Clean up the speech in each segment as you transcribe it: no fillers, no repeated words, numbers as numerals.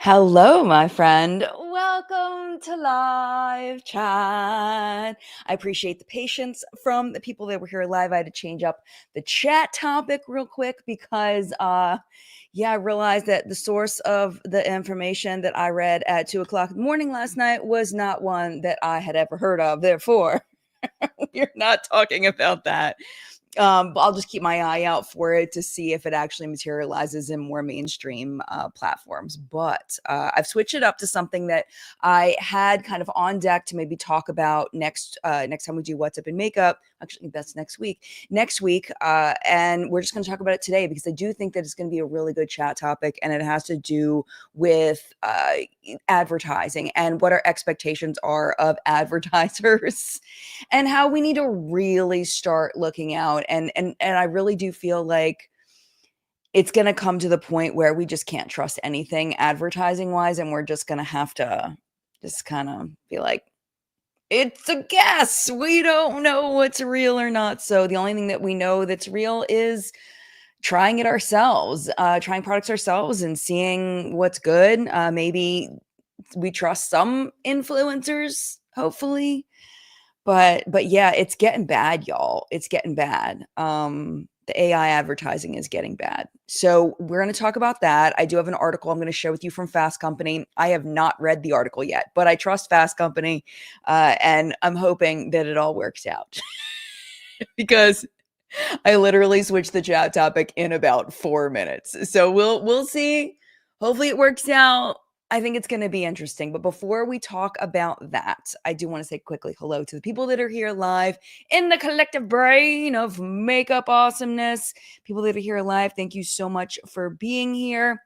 Hello, my friend. Welcome to live chat. I appreciate the patience from the people that were here live. I had to change up the chat topic real quick because I realized that the source of the information that I read at 2 o'clock in the morning last night was not one that I had ever heard of. Therefore, we're not talking about that. But I'll just keep my eye out for it to see if it actually materializes in more mainstream platforms. But I've switched it up to something that I had kind of on deck to maybe talk about next time we do What's Up in Makeup. Actually, that's next week. Next week, and we're just going to talk about it today because I do think that it's going to be a really good chat topic, and it has to do with advertising and what our expectations are of advertisers and how we need to really start looking out. And I really do feel like it's going to come to the point where we just can't trust anything advertising wise, and we're just going to have to just kind of be like, it's a guess. We don't know what's real or not. So the only thing that we know that's real is trying it ourselves, trying products ourselves and seeing what's good. Maybe we trust some influencers, hopefully, but yeah, it's getting bad, y'all. It's getting bad. The AI advertising is getting bad. So we're going to talk about that. I do have an article I'm going to share with you from Fast Company. I have not read the article yet, but I trust Fast Company, and I'm hoping that it all works out because I literally switched the chat topic in about 4 minutes. So we'll see. Hopefully it works out. I think it's going to be interesting. But before we talk about that, I do want to say quickly hello to the people that are here live in the collective brain of makeup awesomeness. People that are here live, thank you so much for being here.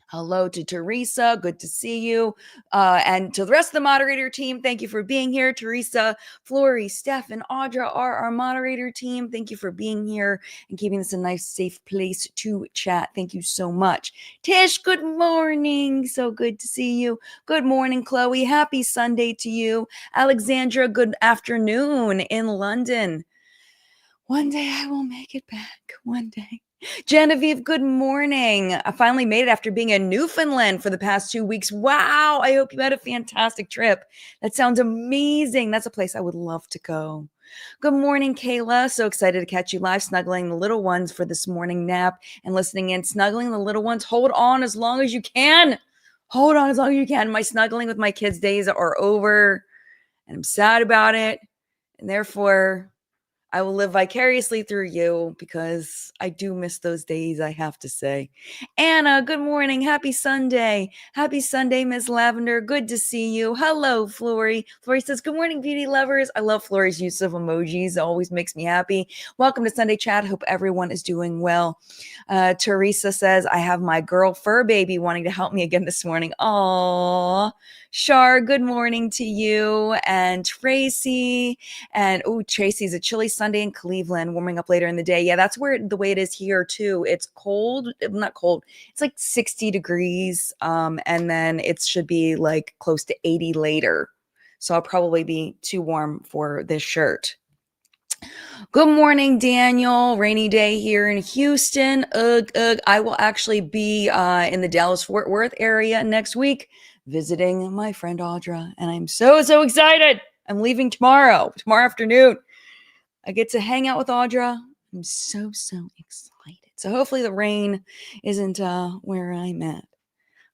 Hello to Teresa. Good to see you. And to the rest of the moderator team, thank you for being here. Teresa, Flory, Steph, and Audra are our moderator team. Thank you for being here and keeping this a nice, safe place to chat. Thank you so much. Tish, good morning. So good to see you. Good morning, Chloe. Happy Sunday to you. Alexandra, good afternoon in London. One day I will make it back. One day. Genevieve, good morning. I finally made it after being in Newfoundland for the past 2 weeks. Wow. I hope you had a fantastic trip. That sounds amazing. That's a place I would love to go. Good morning, Kayla. So excited to catch you live, snuggling the little ones for this morning nap and listening in. Snuggling the little ones. Hold on as long as you can. Hold on as long as you can. My snuggling with my kids' days are over, and I'm sad about it. And therefore, I will live vicariously through you because I do miss those days, I have to say. Anna, good morning. Happy Sunday. Happy Sunday, Miss Lavender. Good to see you. Hello, Flory. Flory says, good morning, beauty lovers. I love Flory's use of emojis. It always makes me happy. Welcome to Sunday Chat. Hope everyone is doing well. Teresa says, I have my girl fur baby wanting to help me again this morning. Aww. Shar, good morning to you. And Tracy. And Tracy's a chilly Sunday in Cleveland, warming up later in the day. Yeah, that's where the way it is here too. It's cold, not cold. It's like 60 degrees. And then it should be like close to 80 later. So I'll probably be too warm for this shirt. Good morning, Daniel. Rainy day here in Houston. I will actually be in the Dallas-Fort Worth area next week visiting my friend Audra, and I'm so excited. I'm leaving tomorrow afternoon. I get to hang out with Audra. I'm so excited. So hopefully the rain isn't where I'm at. It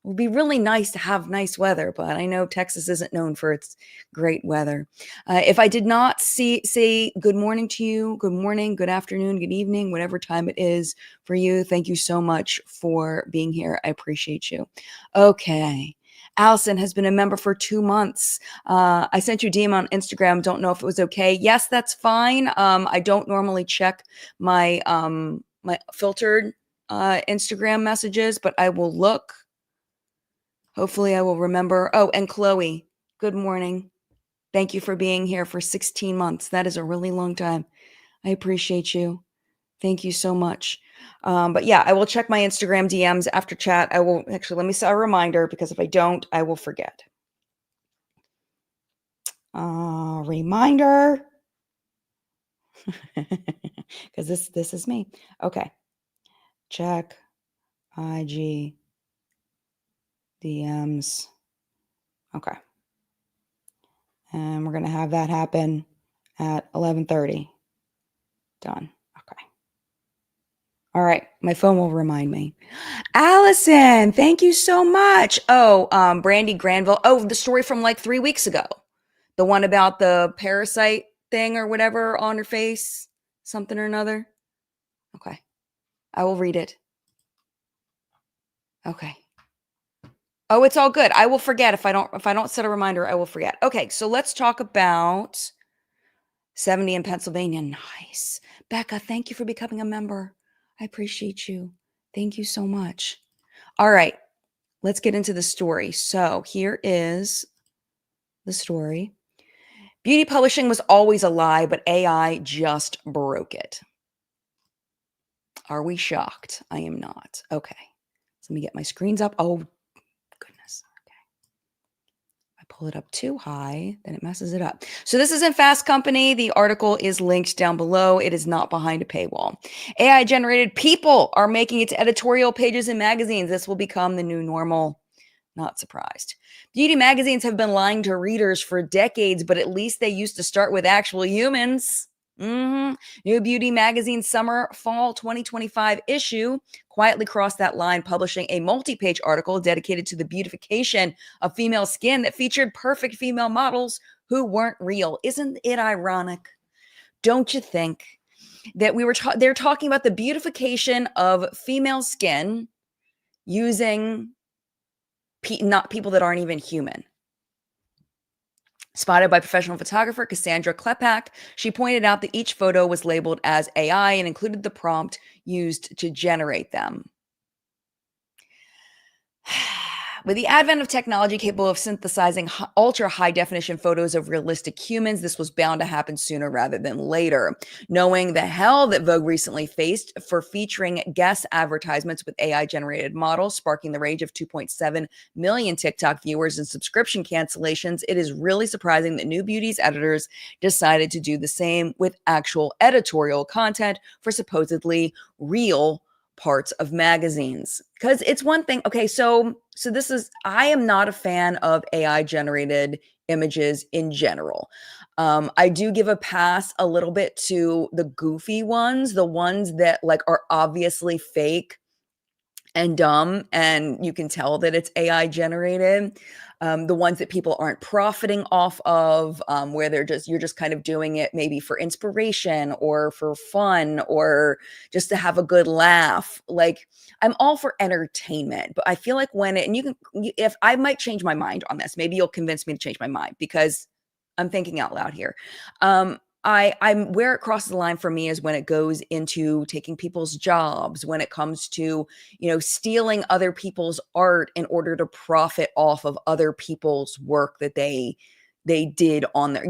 would be really nice to have nice weather, but I know Texas isn't known for its great weather. If I did not say good morning to you, good morning, good afternoon, good evening, whatever time it is for you, thank you so much for being here. I appreciate you. Okay. Allison has been a member for 2 months. I sent you a DM on Instagram. Don't know if it was okay. Yes, that's fine. I don't normally check my my filtered Instagram messages, but I will look. Hopefully I will remember. Oh, and Chloe, good morning. Thank you for being here for 16 months. That is a really long time. I appreciate you. Thank you so much. But yeah, I will check my Instagram DMs after chat. I will actually, let me set a reminder because if I don't, I will forget. Reminder. Because this is me. Okay. Check IG DMs. Okay. And we're going to have that happen at 11:30. Done. Okay. All right. My phone will remind me. Allison, thank you so much. Oh, Brandy Granville. Oh, the story from like 3 weeks ago. The one about the parasite thing or whatever on her face, something or another. Okay. I will read it. Okay. Oh, it's all good. I will forget if I don't set a reminder, I will forget. Okay, so let's talk about 70 in Pennsylvania. Nice. Becca, thank you for becoming a member. I appreciate you. Thank you so much. All right, let's get into the story. So here is the story. Beauty publishing was always a lie, but AI just broke it. Are we shocked? I am not. Okay. So let me get my screens up. Oh, goodness. I pull it up too high, then it messes it up. So this is in Fast Company. The article is linked down below. It is not behind a paywall. AI generated people are making it to editorial pages in magazines. This will become the new normal. Not surprised. Beauty magazines have been lying to readers for decades, but at least they used to start with actual humans. New Beauty Magazine Summer Fall 2025 issue quietly crossed that line, publishing a multi-page article dedicated to the beautification of female skin that featured perfect female models who weren't real. Isn't it ironic? Don't you think that they're talking about the beautification of female skin using not people that aren't even human. Spotted by professional photographer Cassandra Klepak, she pointed out that each photo was labeled as AI and included the prompt used to generate them. With the advent of technology capable of synthesizing ultra high definition photos of realistic humans, this was bound to happen sooner rather than later. Knowing the hell that Vogue recently faced for featuring guest advertisements with AI generated models, sparking the rage of 2.7 million TikTok viewers and subscription cancellations, it is really surprising that New Beauty's editors decided to do the same with actual editorial content for supposedly real parts of magazines. Because it's one thing. Okay, so this is, I am not a fan of AI generated images in general. I do give a pass a little bit to the goofy ones, the ones that like are obviously fake and dumb, and you can tell that it's AI generated. The ones that people aren't profiting off of, where you're just kind of doing it maybe for inspiration or for fun or just to have a good laugh. Like, I'm all for entertainment, but I feel like if I might change my mind on this, maybe you'll convince me to change my mind because I'm thinking out loud here. I'm where it crosses the line for me is when it goes into taking people's jobs, when it comes to, stealing other people's art in order to profit off of other people's work that they did on there,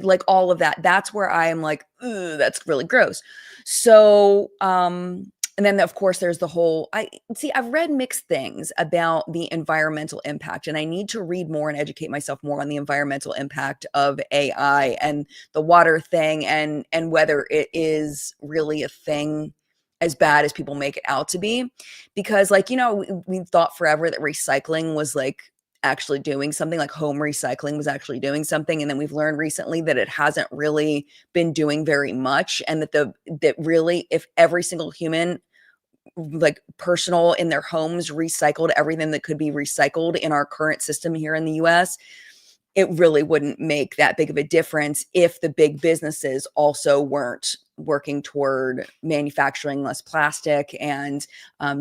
like all of that. That's where I am like, ugh, that's really gross. So, and then, of course, there's the whole, I've read mixed things about the environmental impact, and I need to read more and educate myself more on the environmental impact of AI and the water thing and whether it is really a thing as bad as people make it out to be. Because we thought forever that recycling was like actually doing something, like home recycling was actually doing something. And then we've learned recently that it hasn't really been doing very much. And that really, if every single human, like personal in their homes, recycled everything that could be recycled in our current system here in the US, it really wouldn't make that big of a difference if the big businesses also weren't working toward manufacturing less plastic and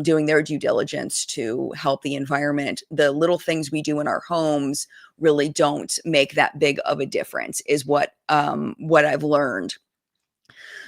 doing their due diligence to help the environment. The little things we do in our homes really don't make that big of a difference, is what I've learned.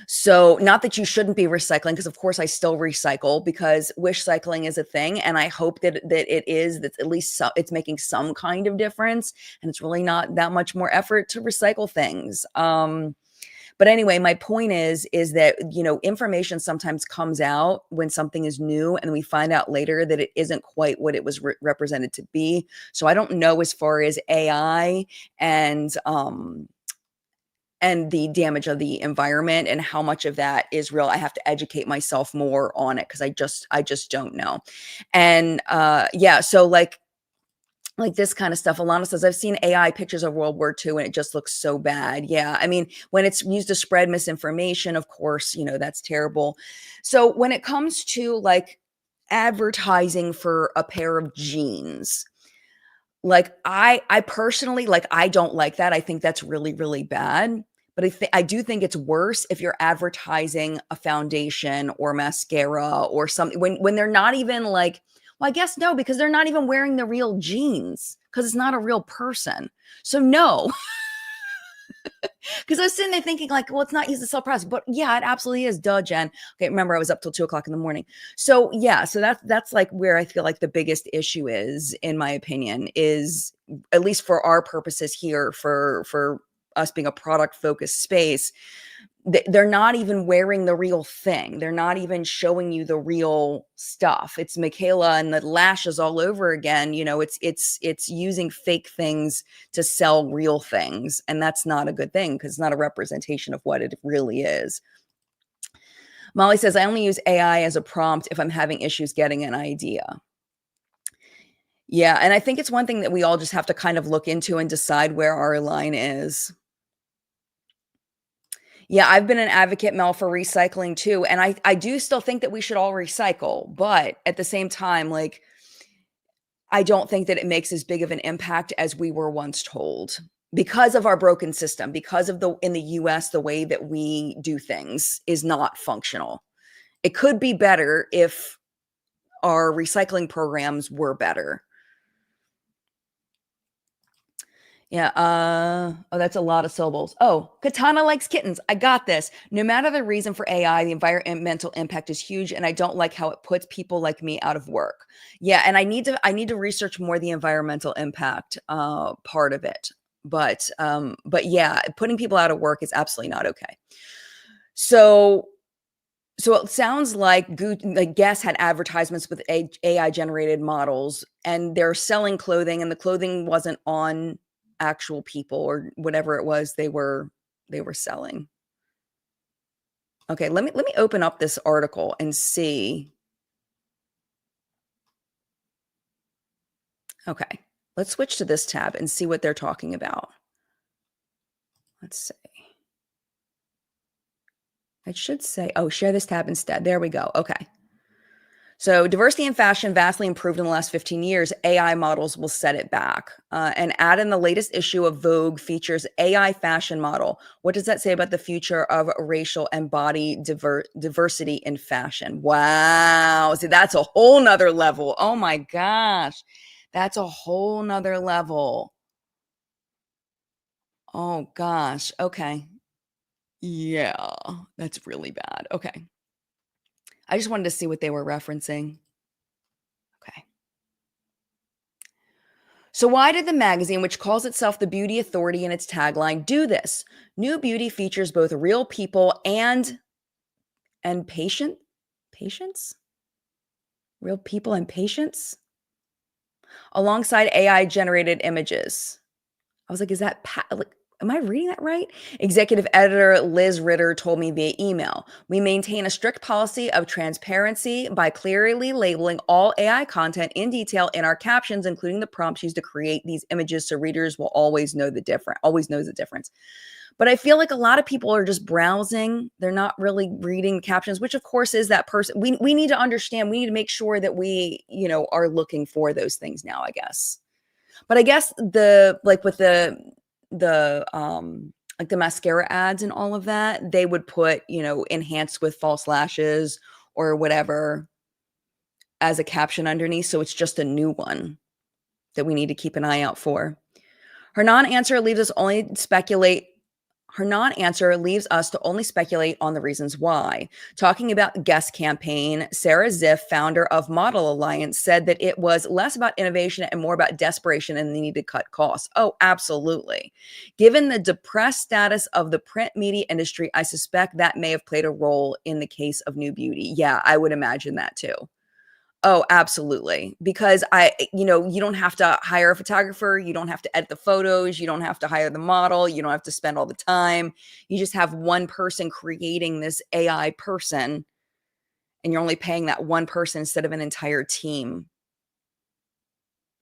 So, not that you shouldn't be recycling, because of course I still recycle, because wish cycling is a thing, and I hope that it is, that at least it's making some kind of difference, and it's really not that much more effort to recycle things. But anyway, my point is that, information sometimes comes out when something is new, and we find out later that it isn't quite what it was represented to be. So I don't know, as far as AI and the damage of the environment and how much of that is real. I have to educate myself more on it, because I just don't know. And so like like this kind of stuff. Alana says, I've seen AI pictures of World War II and it just looks so bad. Yeah. I mean, when it's used to spread misinformation, of course, that's terrible. So when it comes to like advertising for a pair of jeans, like I personally, like, I don't like that. I think that's really, really bad. But I do think it's worse if you're advertising a foundation or mascara or something when they're not even like, well, I guess no, because they're not even wearing the real jeans because it's not a real person. So no, because I was sitting there thinking like, well, it's not used to sell products, but yeah, it absolutely is. Duh, Jen. Okay, remember I was up till 2 o'clock in the morning. So yeah, so that's like where I feel like the biggest issue is, in my opinion, is at least for our purposes here, for us being a product focused space, they're not even wearing the real thing. They're not even showing you the real stuff. It's Michaela and the lashes all over again. It's using fake things to sell real things, and that's not a good thing because it's not a representation of what it really is. Molly says, I only use AI as a prompt if I'm having issues getting an idea. Yeah, and I think it's one thing that we all just have to kind of look into and decide where our line is. Yeah, I've been an advocate, Mel, for recycling too, and I do still think that we should all recycle, but at the same time, like, I don't think that it makes as big of an impact as we were once told because of our broken system, because of in the US, the way that we do things is not functional. It could be better if our recycling programs were better. Yeah. Oh, that's a lot of syllables. Oh, Katana likes kittens. I got this. No matter the reason for AI, the environmental impact is huge, and I don't like how it puts people like me out of work. Yeah, and I need to research more the environmental impact part of it. But yeah, putting people out of work is absolutely not okay. So it sounds like Guess had advertisements with AI generated models, and they're selling clothing, and the clothing wasn't on actual people or whatever it was they were selling. Okay, let me open up this article and see. Okay, let's switch to this tab and see what they're talking about. Let's see. It should say, oh, share this tab instead. There we go. Okay. So diversity in fashion vastly improved in the last 15 years. AI models will set it back. And add in the latest issue of Vogue features AI fashion model. What does that say about the future of racial and body diversity in fashion? Wow. See, that's a whole nother level. Oh my gosh. That's a whole nother level. Oh gosh. Okay. Yeah, that's really bad. Okay. I just wanted to see what they were referencing. Okay. So, why did the magazine, which calls itself the Beauty Authority in its tagline, do this? New Beauty features both real people and patients, real people and patients, alongside AI generated images. I was like, is that like, am I reading that right? Executive editor Liz Ritter told me via email. We maintain a strict policy of transparency by clearly labeling all AI content in detail in our captions, including the prompts used to create these images, so readers will always know the difference. But I feel like a lot of people are just browsing. They're not really reading captions, which of course is that person. We need to understand, we need to make sure that we, are looking for those things now, I guess. But I guess with the mascara ads and all of that, they would put, enhanced with false lashes or whatever as a caption underneath. So it's just a new one that we need to keep an eye out for. Her non-answer leaves us to only speculate on the reasons why. Talking about the Guess campaign, Sarah Ziff, founder of Model Alliance, said that it was less about innovation and more about desperation and the need to cut costs. Oh, absolutely. Given the depressed status of the print media industry, I suspect that may have played a role in the case of New Beauty. Yeah, I would imagine that too. Oh, absolutely. Because you don't have to hire a photographer. You don't have to edit the photos. You don't have to hire the model. You don't have to spend all the time. You just have one person creating this AI person, and you're only paying that one person instead of an entire team.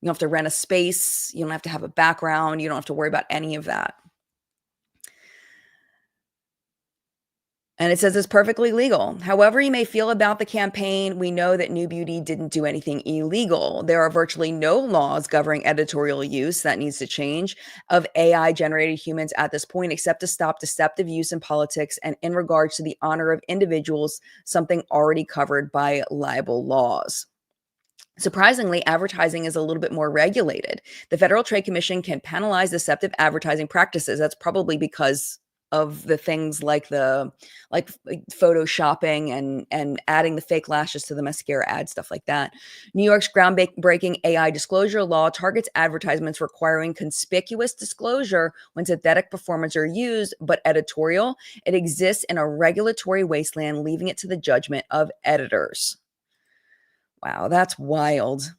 You don't have to rent a space. You don't have to have a background. You don't have to worry about any of that. And it says it's perfectly legal. However you may feel about the campaign, we know that New Beauty didn't do anything illegal. There are virtually no laws governing editorial use that needs to change of AI generated humans at this point, except to stop deceptive use in politics and in regards to the honor of individuals, something already covered by libel laws. Surprisingly, advertising is a little bit more regulated. The Federal Trade Commission can penalize deceptive advertising practices. That's probably because of the things like photoshopping and adding the fake lashes to the mascara ad, stuff like that. New York's groundbreaking AI disclosure law targets advertisements requiring conspicuous disclosure when synthetic performers are used, but editorial, it exists in a regulatory wasteland, leaving it to the judgment of editors. Wow, that's wild.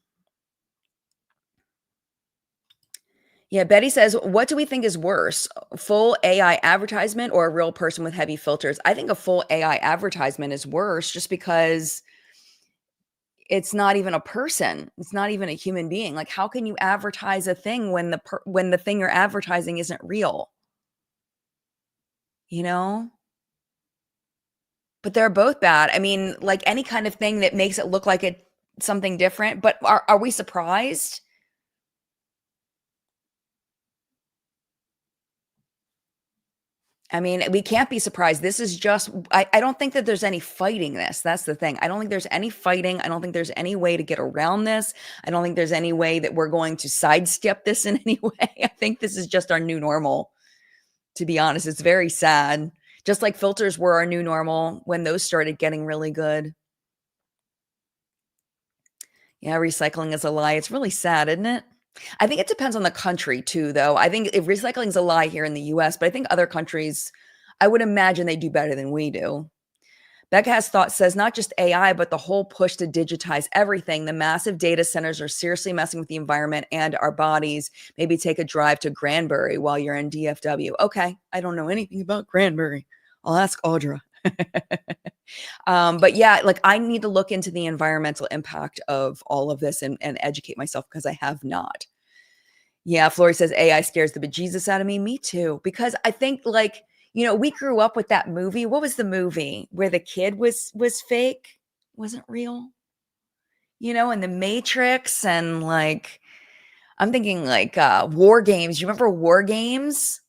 Yeah, Betty says, what do we think is worse, full AI advertisement or a real person with heavy filters? I think a full AI advertisement is worse just because it's not even a person. It's not even a human being. Like, how can you advertise a thing when when the thing you're advertising isn't real? You know? But they're both bad. I mean, like any kind of thing that makes it look like it's something different. But are we surprised? I mean, we can't be surprised. This is just I don't think that there's any fighting this. That's the thing. I don't think there's any fighting. I don't think there's any way to get around this. I don't think there's any way that we're going to sidestep this in any way. I think this is just our new normal, to be honest. It's very sad. Just like filters were our new normal when those started getting really good. Yeah, recycling is a lie. It's really sad, isn't it? I think it depends on the country too, though. I think if recycling is a lie here in the US, but I think other countries, I would imagine they do better than we do. Becca has thought says not just AI, but the whole push to digitize everything. The massive data centers are seriously messing with the environment and our bodies. Maybe take a drive to Granbury while you're in DFW. Okay, I don't know anything about Granbury. I'll ask Audra. But yeah, like I need to look into the environmental impact of all of this and educate myself because I have not. Yeah, Flory says AI scares the bejesus out of me. Me too, because I think like we grew up with that movie. What was the movie where the kid was fake, wasn't real? In the Matrix and like I'm thinking like War Games. You remember War Games?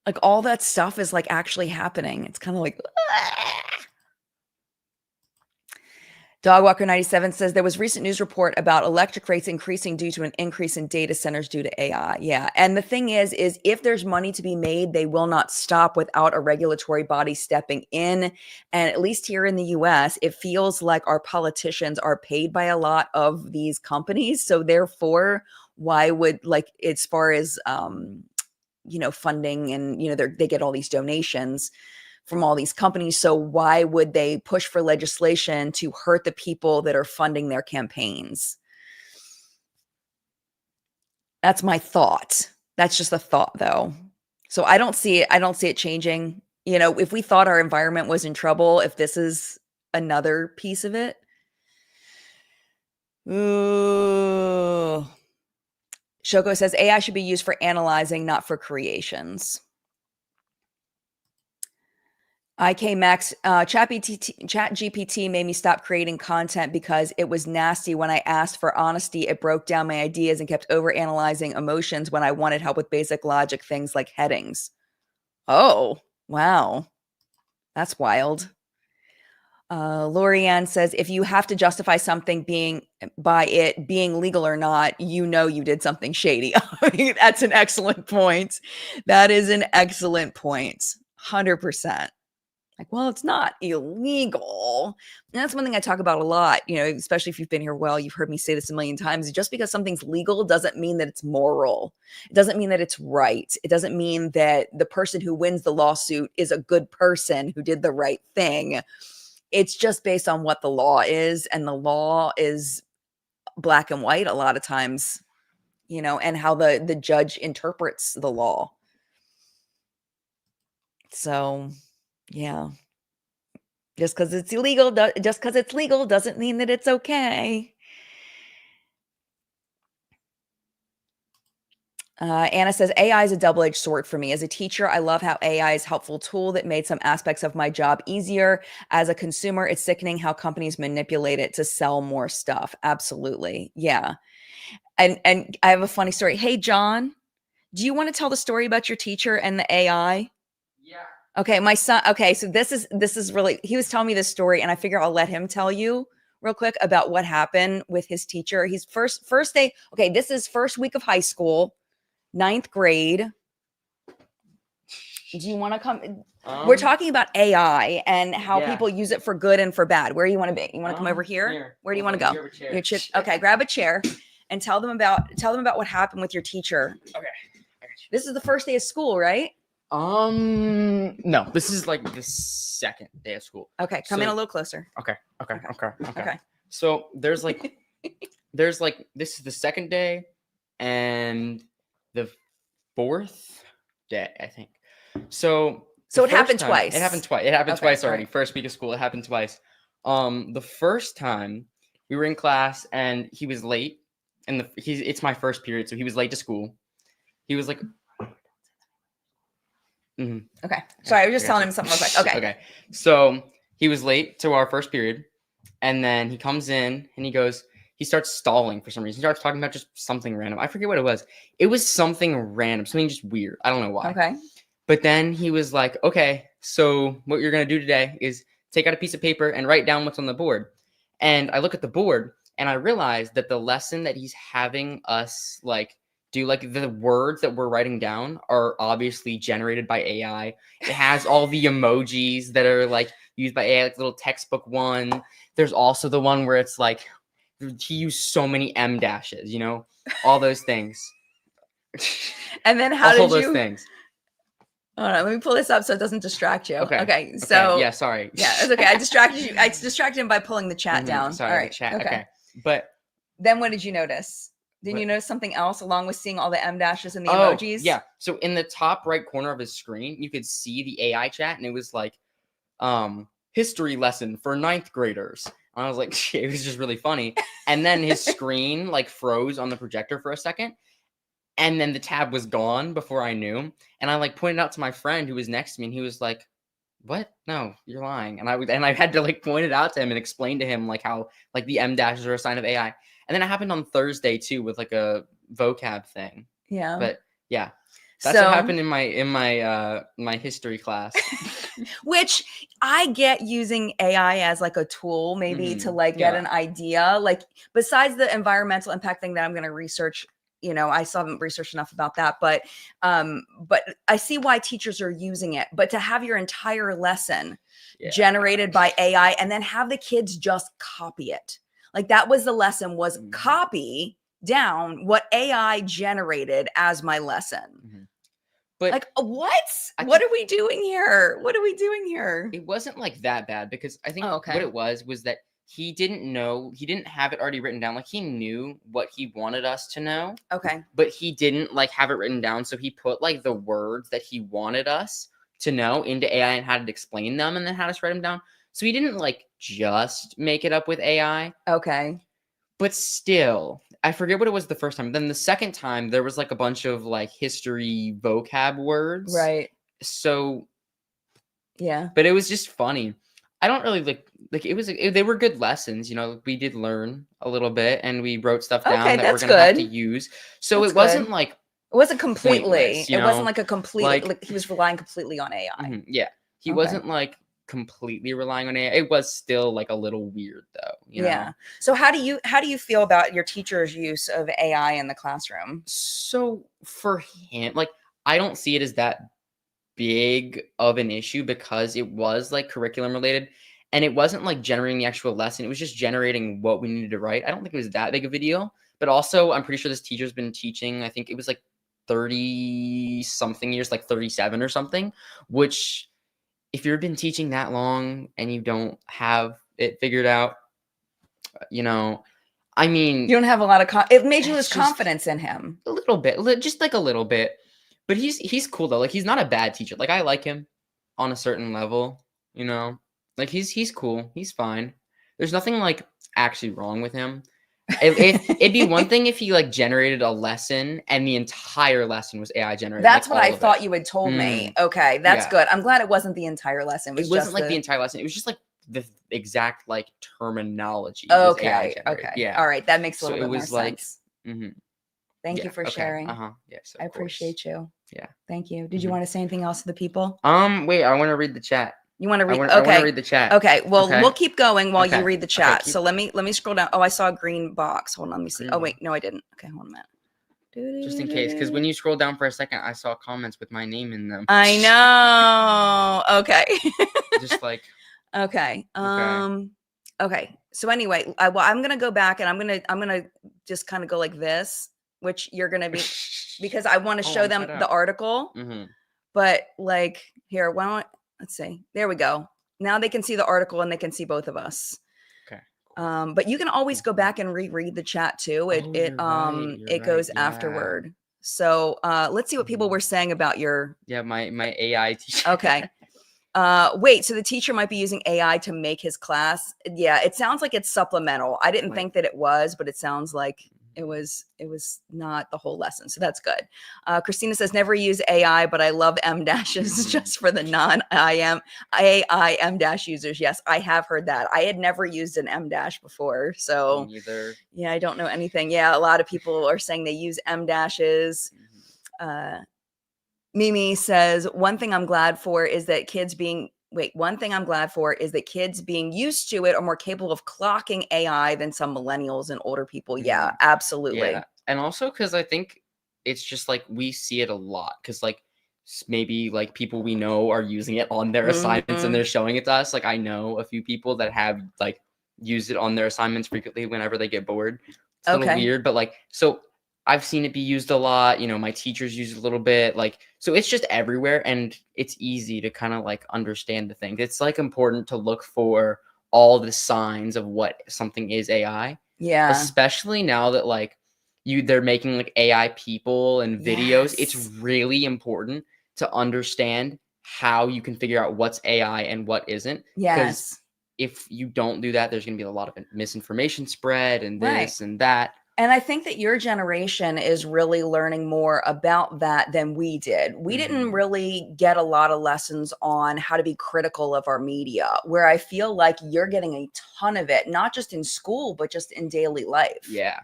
Like all that stuff is like actually happening. It's kind of like Dogwalker97 says there was recent news report about electric rates increasing due to an increase in data centers due to AI. Yeah. And the thing is if there's money to be made, they will not stop without a regulatory body stepping in. And at least here in the US, it feels like our politicians are paid by a lot of these companies. So therefore, why would like as far as funding and they get all these donations from all these companies. So why would they push for legislation to hurt the people that are funding their campaigns? That's my thought. That's just a thought though. So I don't see it changing. If we thought our environment was in trouble, if this is another piece of it. Ooh. Shoko says AI should be used for analyzing, not for creations. IK Max, ChatGPT made me stop creating content because it was nasty. When I asked for honesty, it broke down my ideas and kept over analyzing emotions when I wanted help with basic logic, things like headings. Oh, wow. That's wild. Lorianne says, if you have to justify something being legal or not, you did something shady. I mean, that's an excellent point. That is an excellent point. 100%. Like, well, it's not illegal. And that's one thing I talk about a lot, especially if you've been here well, you've heard me say this a million times. Just because something's legal doesn't mean that it's moral. It doesn't mean that it's right. It doesn't mean that the person who wins the lawsuit is a good person who did the right thing. It's just based on what the law is, and the law is black and white a lot of times, and how the judge interprets the law. So, yeah. Just because it's illegal, just because it's legal doesn't mean that it's okay. Anna says, AI is a double-edged sword for me. As a teacher, I love how AI is a helpful tool that made some aspects of my job easier. As a consumer, it's sickening how companies manipulate it to sell more stuff. Absolutely. Yeah. And I have a funny story. Hey, John, do you want to tell the story about your teacher and the AI? Yeah. Okay, my son. Okay, so this is really. He was telling me this story, and I figure I'll let him tell you real quick about what happened with his teacher. He's first day. Okay, this is first week of high school, ninth grade. Do you want to come? We're talking about AI and how people use it for good and for bad. Where do you want to be? You want to come over here? Where do you want to go? Okay, grab a chair and tell them about what happened with your teacher. Okay. This is the first day of school, right? No, this is like the second day of school. Okay, come in a little closer. Okay. So there's like this is the second day and the fourth day, I think. So it happened twice. It happened twice. It happened twice already. Right. First week of school, it happened twice. The first time we were in class and he was late, and it's my first period, so he was late to school. He was like, okay. Sorry, I was just telling him something real quick. Okay. Okay. So he was late to our first period, and then he comes in and he starts stalling for some reason. He starts talking about just something random. I forget what it was. It was something random, something just weird. I don't know why. Okay. But then he was like, okay, so what you're going to do today is take out a piece of paper and write down what's on the board. And I look at the board and I realize that the lesson that he's having us like do, like the words that we're writing down are obviously generated by AI. It has all the emojis that are like used by AI, like little textbook one. There's also the one where it's like, he used so many M dashes, all those things. And then how did you? Those things. Hold on, let me pull this up so it doesn't distract you. Okay. So yeah, sorry. Yeah, it's okay. I distracted you. I distracted him by pulling the chat down. Sorry, all right. The chat. Okay. But then what did you notice? Didn't you notice something else along with seeing all the M dashes and the emojis? Yeah. So in the top right corner of his screen, you could see the AI chat, and it was like, history lesson for ninth graders. And I was like, it was just really funny. And then his screen like froze on the projector for a second. And then the tab was gone before I knew. And I like pointed out to my friend who was next to me, and he was like, what? No, you're lying. And I had to like point it out to him and explain to him like how like the M dashes are a sign of AI. And then it happened on Thursday too with like a vocab thing. Yeah. But yeah. That's what happened in my history class. Which I get using AI as like a tool maybe to like get an idea. Like besides the environmental impact thing that I'm going to research, I still haven't researched enough about that, but I see why teachers are using it. But to have your entire lesson generated by AI and then have the kids just copy it. Like that was the lesson, was copy down what AI generated as my lesson. But like, what? What are we doing here? What are we doing here? It wasn't like that bad because I think what it was that he didn't have it already written down. Like he knew what he wanted us to know. Okay. But he didn't like have it written down. So he put like the words that he wanted us to know into AI and had to explain them and then had us write them down. So he didn't like just make it up with AI. Okay. But still, I forget what it was the first time. Then the second time there was like a bunch of like history vocab words. Right. So yeah. But it was just funny. I don't really like it was. They were good lessons, we did learn a little bit and we wrote stuff down that we're gonna have to use. So it wasn't like it wasn't completely. It wasn't like a complete like he was relying completely on AI. Yeah, he wasn't like completely relying on AI. It was still like a little weird though. Yeah. So how do you feel about your teacher's use of AI in the classroom? So for him, like I don't see it as that big of an issue because it was like curriculum related and it wasn't like generating the actual lesson. It was just generating what we needed to write. I don't think it was that big of a deal, but also I'm pretty sure this teacher's been teaching, I think it was like 30 something years, like 37 or something, which if you've been teaching that long and you don't have it figured out, I mean, you don't have a lot of it made you lose confidence in him. A little bit, just like a little bit. But he's cool though. Like he's not a bad teacher. Like I like him on a certain level, Like he's cool. He's fine. There's nothing like actually wrong with him. It'd be one thing if he like generated a lesson and the entire lesson was AI generated. That's like, what all I of thought it. you had told me. Okay, that's Yeah. good. I'm glad it wasn't the entire lesson. It wasn't like the entire lesson. It was just like the exact like terminology was AI Okay, generated. okay. Yeah. All right, that makes a So little it bit more was like, sense. mhm, Thank you yeah, for okay, sharing. yes, I of course. appreciate you. Yeah. Thank you. Did you Mhm. want to say anything else to the people? Wait, I want to read the chat. You want to read? I want to Okay. read the chat. Okay. Well, Okay. we'll keep going while you Okay. read the Okay, chat. keep So let me scroll down. Oh, I saw a green box. Hold on. Let me see. green Oh wait, box. no, I didn't. Okay, hold on a minute. Just in case, because when you scroll down for a second, I saw comments with my name in them. I know. Okay. Just like, Okay. okay. Okay. So anyway, I'm gonna go back and I'm gonna just kind of go like this, which you're gonna be because I want to Oh, show I'm them cut the out. article. Mm-hmm. But like here, why don't let's see. There we go. Now they can see the article and they can see both of us. Okay. But you can always go back and reread the chat too. Oh, you're right. You're It right. goes Yeah. afterward. So let's see what people were saying about your Yeah, my AI teacher. okay. Wait, so the teacher might be using AI to make his class. Yeah, it sounds like it's supplemental. I didn't Like, think that it was, but it sounds like it was not the whole lesson. So that's good. Christina says never use AI, but I love M dashes just for the non AI M dash users. Yes, I have heard that. I had never used an M dash before. So neither. yeah, I don't know anything. Yeah, a lot of people are saying they use M dashes. Mimi says, one thing I'm glad for is that one thing I'm glad for is that kids being used to it are more capable of clocking AI than some millennials and older people. Yeah, absolutely. Yeah. And also because I think it's just like we see it a lot because like maybe like people we know are using it on their assignments and Mhm. they're showing it to us. Like I know a few people that have like used it on their assignments frequently whenever they get bored. It's a little Okay. weird, but like so I've seen it be used a lot. My teachers use it a little bit. Like so it's just everywhere and it's easy to kind of like understand the thing. It's like important to look for all the signs of what something is AI, Yeah. especially now that like they're making like AI people and videos. It's Yes. really important to understand how you can figure out what's AI and what isn't. Because Yes. if you don't do that, there's going to be a lot of misinformation spread and Right. this and that. And I think that your generation is really learning more about that than we did. We didn't really get a lot of lessons on how to be critical of our media, where I feel like you're getting a ton of it, not just in school, but just in daily life. Yeah.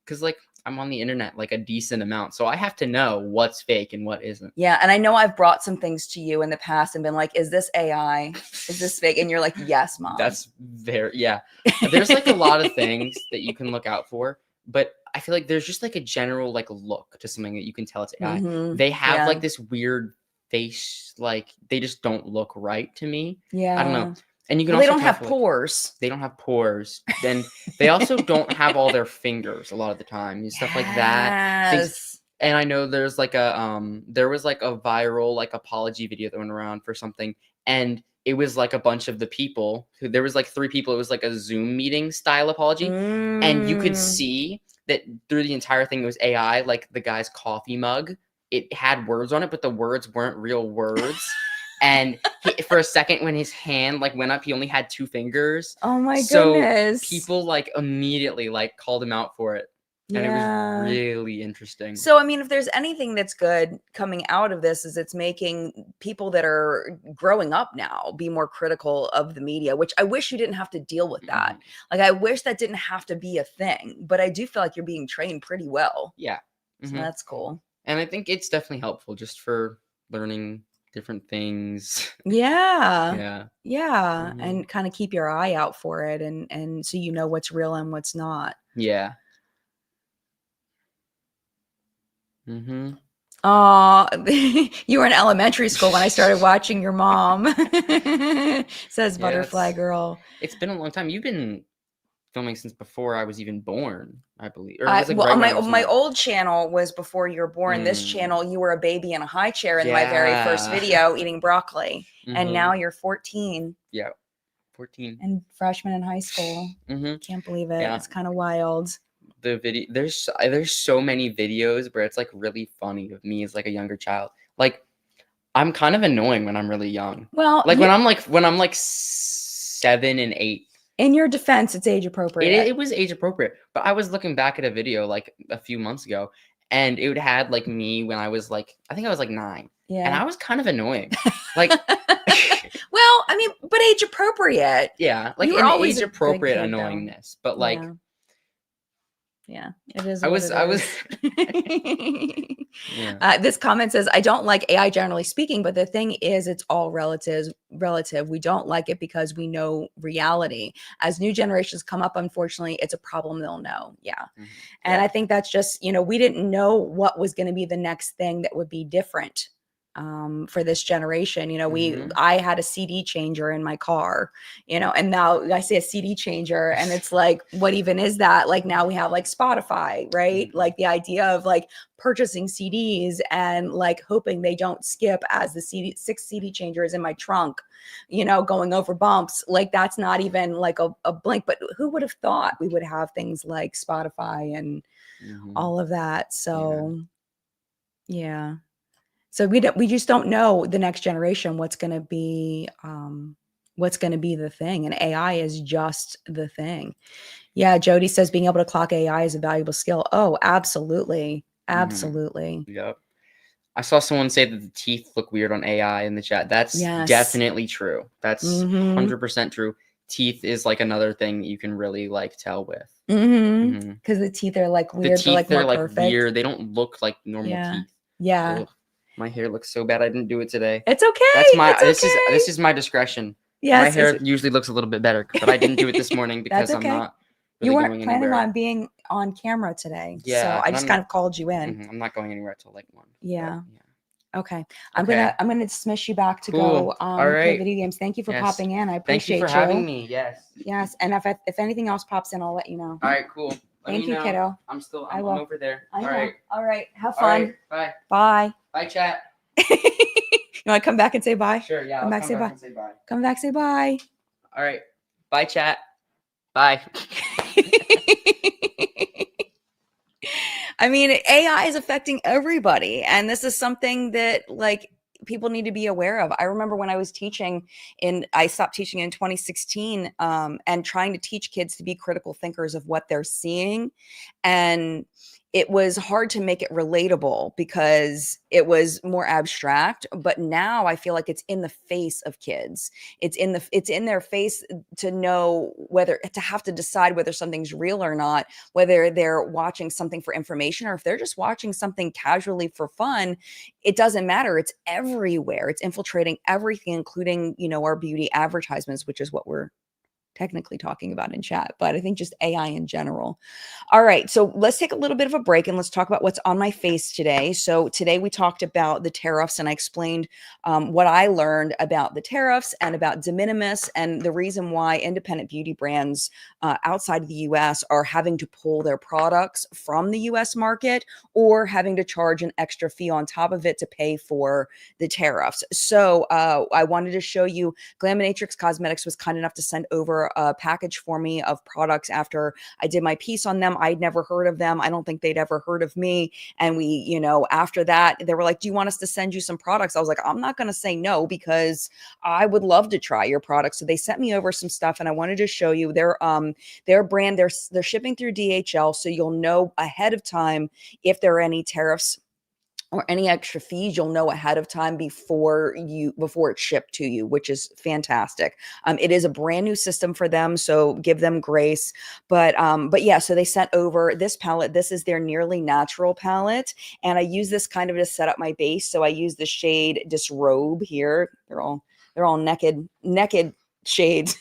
Because like I'm on the internet like a decent amount. So I have to know what's fake and what isn't. Yeah. And I know I've brought some things to you in the past and been like, is this AI? Is this fake? And you're like, yes, mom. That's yeah. There's like a lot of things that you can look out for, but I feel like there's just like a general like look to something that you can tell it's AI. Mhm. They have Yeah. like this weird face, like they just don't look right to me. I don't know. Yeah. And you can Well, they also don't tell have for, like, pores. they don't have pores. Then they also don't have all their fingers a lot of the time and stuff like that. Things, Yes. and I know there's like there was like a viral like apology video that went around for something, and it was like a bunch of the people there was like 3 people. It was like a Zoom meeting style apology, and you could see that through the entire thing it was AI. Like the guy's coffee mug, it had words on it, but the words weren't real words. And for a second, when his hand like went up, he only had 2 fingers. Oh my So goodness. people like immediately like called him out for it. And it was really interesting. So, I mean, if there's anything that's good coming out of this, is it's making people that are growing up now be more critical of the media, which I wish you didn't have to deal with that. Like, I wish that didn't have to be a thing, but I do feel like you're being trained pretty well. Yeah. So that's cool. And I think it's definitely helpful just for learning different things. Yeah. Yeah. And kind of keep your eye out for it and so you know what's real and what's not. Yeah. Oh, you were in elementary school when I started watching your mom. Says Yeah, Butterfly Girl. It's been a long time. You've been filming since before I was even born, I believe. Or I was it well, right on when I was my born? old channel was before you were born. This channel, you were a baby in a high chair in my very first Yeah. video eating broccoli. And now you're 14 Yeah. 14. and freshman in high school. Can't believe it. Yeah. It's kind of wild. The video there's so many videos where it's like really funny of me as like a younger child. Like I'm kind of annoying when I'm really young. Well, Like when I'm like 7 and 8. In your defense, it's age appropriate. It was age appropriate, but I was looking back at a video like a few months ago, and it had like me when I was like, I think I was like 9, and I was kind of annoying. Like, well, I mean, but age appropriate. yeah, like You were an always age a good appropriate kid, though. annoyingness, but like, yeah, it is. I what was, it I is. was. Yeah. This comment says, I don't like AI generally speaking, but the thing is, it's all relative. We don't like it because we know reality. As new generations come up, unfortunately, it's a problem they'll know. Yeah. Mhm. And I think that's just, we didn't know what was going to be the next thing that would be different for this generation. I had a CD changer in my car, and now I say a CD changer and it's like, what even is that? Like now we have like Spotify, right? Like the idea of like purchasing CDs and like hoping they don't skip as the 6 CD changers in my trunk, going over bumps. Like that's not even like a blink, but who would have thought we would have things like Spotify and all of that? So yeah. So we just don't know the next generation what's going to be the thing, and AI is just the thing. Yeah, Jody says being able to clock AI is a valuable skill. Oh, absolutely. Absolutely. Yep. I saw someone say that the teeth look weird on AI in the chat. That's definitely true. That's 100% true. Teeth is like another thing you can really like tell with. Because the teeth are like weird. The teeth they're are like perfect. weird. They don't look like normal teeth. Yeah. Ugh, my hair looks so bad. I didn't do it today. It's okay. That's my it's okay. This is my discretion. Yes, my hair usually looks a little bit better, but I didn't do it this morning because That's okay. I'm not really you weren't going planning anywhere. on being on camera today. Yeah, so I just kind of called you in. I'm not going anywhere till like 1. Yeah. But, okay. I'm gonna dismiss you back to go All right. play video games. Thank you for popping in. I appreciate you. Thank you for having me. Yes. And if anything else pops in, I'll let you know. All right, cool. Thank you, kiddo. I'm over there. I know. All right. Have All fun. right, Bye. Bye, chat. You want to come back and say bye? Sure, yeah. Come back, say bye. And say bye. Come back, say bye. All right. Bye, chat. Bye. I mean, AI is affecting everybody. And this is something that like people need to be aware of. I remember when I was teaching I stopped teaching in 2016 and trying to teach kids to be critical thinkers of what they're seeing. And it was hard to make it relatable because it was more abstract, but now I feel like it's in the face of kids. It's in their face to know to have to decide whether something's real or not, whether they're watching something for information or if they're just watching something casually for fun. It doesn't matter. It's everywhere. It's infiltrating everything, including, our beauty advertisements, which is what we're technically talking about in chat, but I think just AI in general. All right, so let's take a little bit of a break and let's talk about what's on my face today. So today we talked about the tariffs and I explained what I learned about the tariffs and about de minimis and the reason why independent beauty brands outside of the US are having to pull their products from the US market or having to charge an extra fee on top of it to pay for the tariffs. So I wanted to show you, Glaminatrix Cosmetics was kind enough to send over a package for me of products after I did my piece on them. I'd never heard of them. I don't think they'd ever heard of me. And we, after that, they were like, do you want us to send you some products? I was like, I'm not going to say no because I would love to try your products. So they sent me over some stuff and I wanted to show you their brand. They're shipping through DHL. So you'll know ahead of time if there are any tariffs or any extra fees. You'll know ahead of time before it's shipped to you, which is fantastic. It is a brand new system for them, so give them grace. But yeah, so they sent over this palette. This is their Nearly Natural palette, and I use this kind of to set up my base. So I use the shade Disrobe here. They're all naked shades.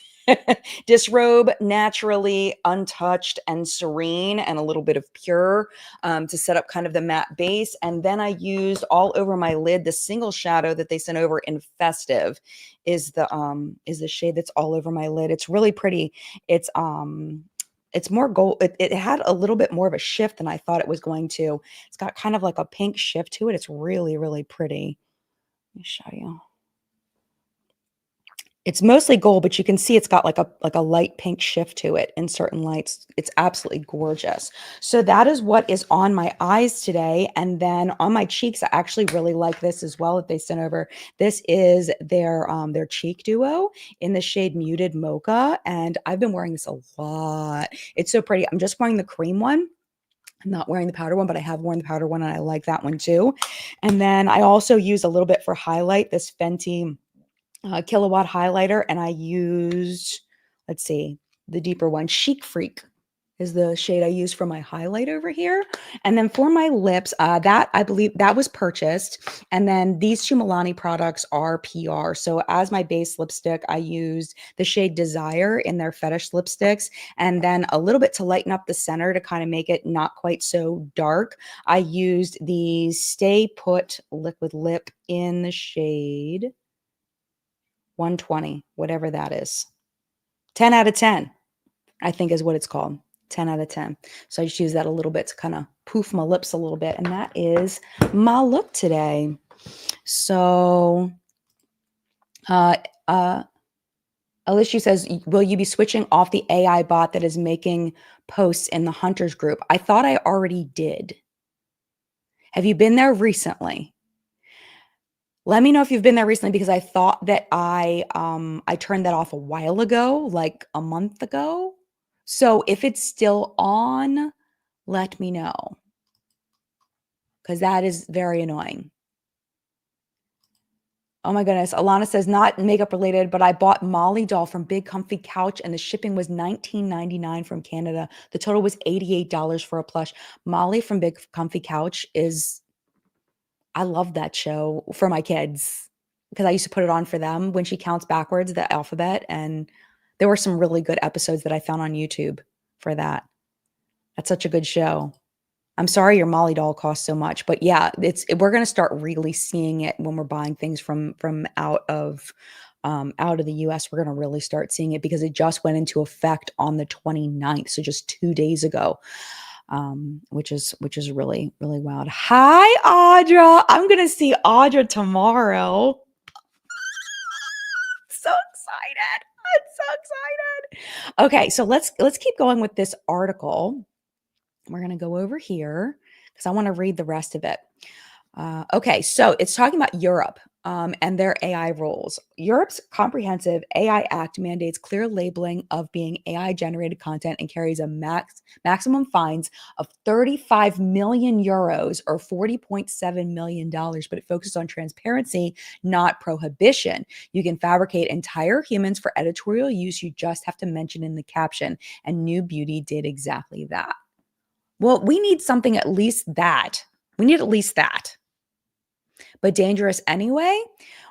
Disrobe, naturally untouched and serene and a little bit of pure to set up kind of the matte base. And then I used all over my lid the single shadow that they sent over in Festive is the shade that's all over my lid. It's really pretty. It's more gold. It had a little bit more of a shift than I thought it was going to. It's got kind of like a pink shift to it. It's really, really pretty. Let me show you. It's mostly gold, but you can see it's got like a light pink shift to it in certain lights. It's absolutely gorgeous. So that is what is on my eyes today. And then on my cheeks, I actually really like this as well that they sent over. This is their cheek duo in the shade Muted Mocha. And I've been wearing this a lot. It's so pretty. I'm just wearing the cream one. I'm not wearing the powder one, but I have worn the powder one and I like that one too. And then I also use a little bit for highlight, this Fenty kilowatt highlighter, and I used, let's see, the deeper one, Chic Freak is the shade I use for my highlight over here. And then for my lips, that I believe that was purchased. And then these two Milani products are PR. So as my base lipstick, I used the shade Desire in their Fetish lipsticks. And then a little bit to lighten up the center to kind of make it not quite so dark. I used the Stay Put liquid lip in the shade 120, whatever that is. 10 out of 10, I think is what it's called. 10 out of 10. So I just use that a little bit to kind of poof my lips a little bit. And that is my look today. So Alicia says, will you be switching off the AI bot that is making posts in the Hunters group? I thought I already did. Have you been there recently? Let me know if you've been there recently because I thought that I turned that off a while ago, like a month ago. So if it's still on, let me know because that is very annoying. Oh my goodness. Alana says, not makeup related, but I bought Molly doll from Big Comfy Couch and the shipping was $19.99 from Canada. The total was $88 for a plush. Molly from Big Comfy Couch is, I love that show for my kids because I used to put it on for them when she counts backwards, the alphabet. And there were some really good episodes that I found on YouTube for that. That's such a good show. I'm sorry your Molly doll costs so much, but yeah, we're gonna start really seeing it when we're buying things from out of the US. We're gonna really start seeing it because it just went into effect on the 29th, so just 2 days ago. Which is really, really wild. Hi, Audra. I'm gonna see Audra tomorrow. So excited. I'm so excited. Okay, so let's keep going with this article. We're gonna go over here because I want to read the rest of it. Okay, so it's talking about Europe and their AI rules. Europe's comprehensive AI Act mandates clear labeling of being AI generated content and carries a maximum fines of 35 million euros or $40.7 million, but it focuses on transparency, not prohibition. You can fabricate entire humans for editorial use. You just have to mention in the caption. And New Beauty did exactly that. Well, we need something at least that. We need at least that. But dangerous anyway.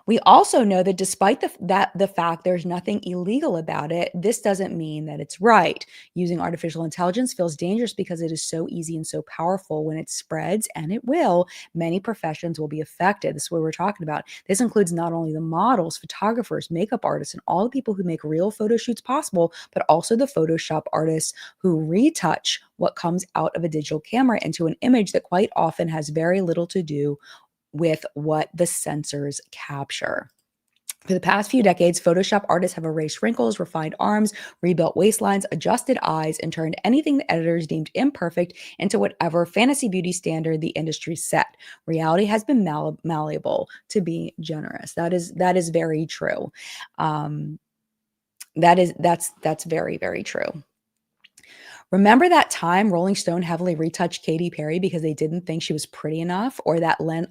We also know that despite the fact there's nothing illegal about it, this doesn't mean that it's right. Using artificial intelligence feels dangerous because it is so easy and so powerful. When it spreads, and it will, many professions will be affected. This is what we're talking about. This includes not only the models, photographers, makeup artists, and all the people who make real photo shoots possible, but also the Photoshop artists who retouch what comes out of a digital camera into an image that quite often has very little to do with what the sensors capture. For the past few decades, Photoshop artists have erased wrinkles, refined arms, rebuilt waistlines, adjusted eyes, and turned anything the editors deemed imperfect into whatever fantasy beauty standard the industry set. Reality has been malleable, to be generous. That is very true. That's very, very true. Remember that time Rolling Stone heavily retouched Katy Perry because they didn't think she was pretty enough? Or that Lena